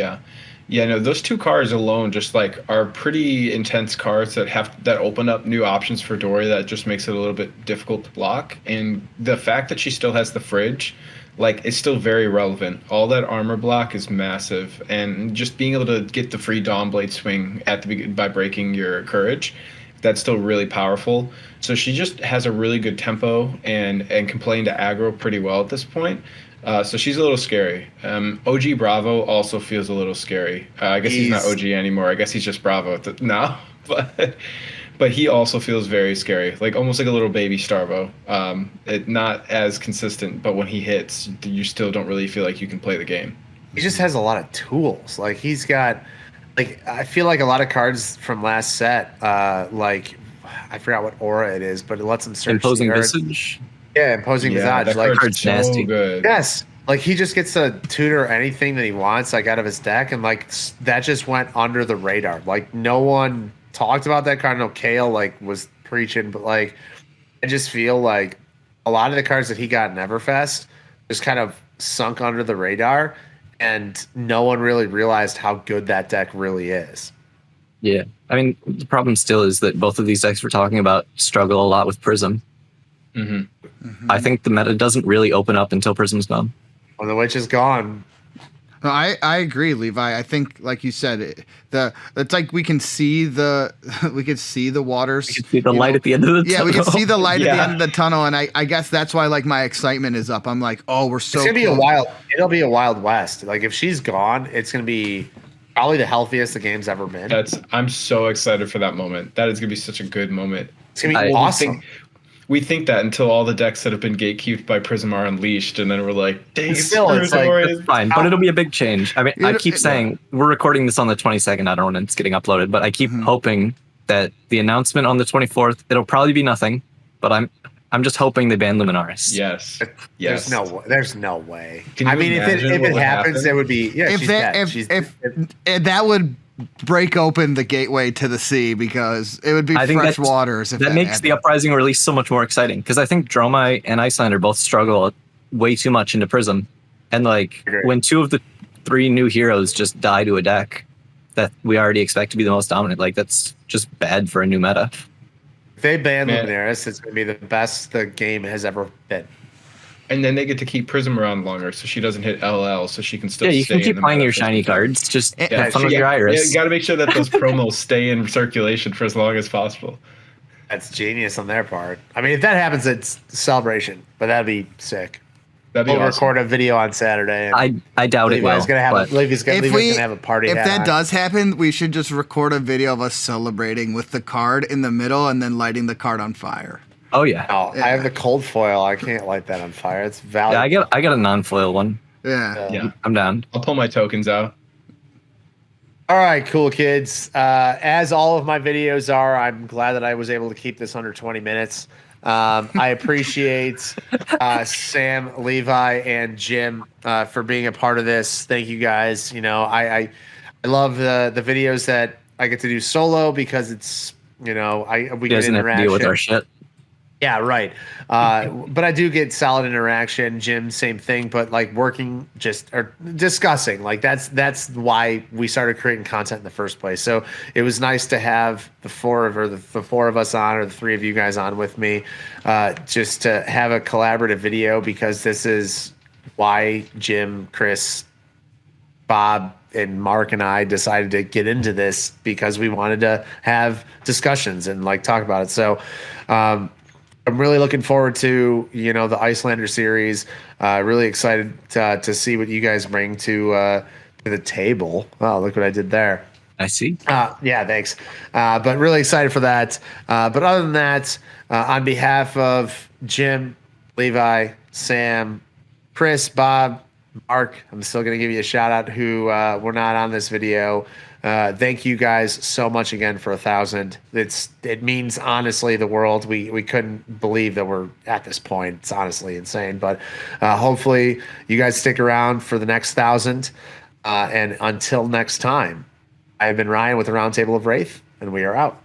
Yeah, no, those two cards alone just like are pretty intense cards that open up new options for Dory that just makes it a little bit difficult to block. And the fact that she still has the fridge, like, is still very relevant. All that armor block is massive, and just being able to get the free Dawnblade swing by breaking your courage, that's still really powerful. So she just has a really good tempo and can play into aggro pretty well at this point. So she's a little scary. OG Bravo also feels a little scary. I guess he's not OG anymore. I guess he's just Bravo now. But he also feels very scary, like almost like a little baby Starvo. Not as consistent, but when he hits, you still don't really feel like you can play the game. He just has a lot of tools. Like, he's got, like, I feel like a lot of cards from last set, like, I forgot what aura it is, but it lets him search. Imposing Visage? Yeah, Imposing Visage. That like, card's so nasty. good. Yes. Like, he just gets to tutor anything that he wants, like, out of his deck, and, like, that just went under the radar. Like, no one talked about that card. No, Kale, like, was preaching, but, like, I just feel like a lot of the cards that he got in Everfest just kind of sunk under the radar, and no one really realized how good that deck really is. Yeah. I mean, the problem still is that both of these decks we're talking about struggle a lot with Prism. I think the meta doesn't really open up until Prism's gone. When the witch is gone. No, I agree, Levi. I think, like you said, it's like we can see the waters. We can see the light at the end of the tunnel. Yeah, we can see the light at the end of the tunnel, and I guess that's why, like, my excitement is up. I'm like, oh, we're so. It's gonna be it'll be a wild west. Like, if she's gone, it's gonna be probably the healthiest the game's ever been. I'm so excited for that moment. That is gonna be such a good moment. It's gonna be awesome. We think that until all the decks that have been gatekeeped by Prism are unleashed, and then we're like, dang, still, it's like, it's fine, but it'll be a big change. I mean, I keep saying we're recording this on the 22nd. I don't know when it's getting uploaded, but I keep hoping that the announcement on the 24th, it'll probably be nothing, but I'm just hoping they ban Luminaris. Yes. There's no way. Can you I mean, if it happens, happen? it would be she's dead. If that would break open the gateway to the sea, because it would be fresh waters. If that makes the Uprising release so much more exciting, because I think Dromai and Icelander both struggle way too much into Prism, and like when 2 of the 3 new heroes just die to a deck that we already expect to be the most dominant, like, that's just bad for a new meta. If they ban Luminaris, it's going to be the best the game has ever been. And then they get to keep Prism around longer, so she doesn't hit LL, so she can still. Yeah, you can keep playing your shiny cards. Just have fun with your Iris. Yeah, you got to make sure that those promos stay in circulation for as long as possible. That's genius on their part. I mean, if that happens, it's a celebration, but that'd be sick. That'd be We'll awesome. record a video on Saturday. And I doubt it will. Levi's gonna have but Levi's gonna have a party. If hat that on. does happen, we should just record a video of us celebrating with the card in the middle and then lighting the card on fire. Oh yeah. Oh, I have the cold foil. I can't light that on fire. It's valuable. Yeah, I got a non-foil one. Yeah. Yeah. I'm down. I'll pull my tokens out. All right, cool kids. As all of my videos are, I'm glad that I was able to keep this under 20 minutes. I appreciate Sam, Levi, and Jim for being a part of this. Thank you guys. You know, I love the videos that I get to do solo because it's, you know, we get Doesn't have to interaction. deal with our shit. Yeah, right. But I do get solid interaction. Jim, same thing. But like working or discussing, like that's why we started creating content in the first place. So it was nice to have the four of us on, or the three of you guys on with me, just to have a collaborative video, because this is why Jim, Chris, Bob, and Mark and I decided to get into this, because we wanted to have discussions and like talk about it. So I'm really looking forward to, you know, the Icelander series. Really excited to see what you guys bring to the table. Oh, look what I did there. I see. Yeah, thanks. But really excited for that. But other than that, on behalf of Jim, Levi, Sam, Chris, Bob, Mark, I'm still going to give you a shout out who were not on this video. Thank you guys so much again for 1,000. It means honestly the world. We couldn't believe that we're at this point. It's honestly insane. But hopefully you guys stick around for the next 1,000. And until next time, I have been Ryan with the Roundtable of Wraith, and we are out.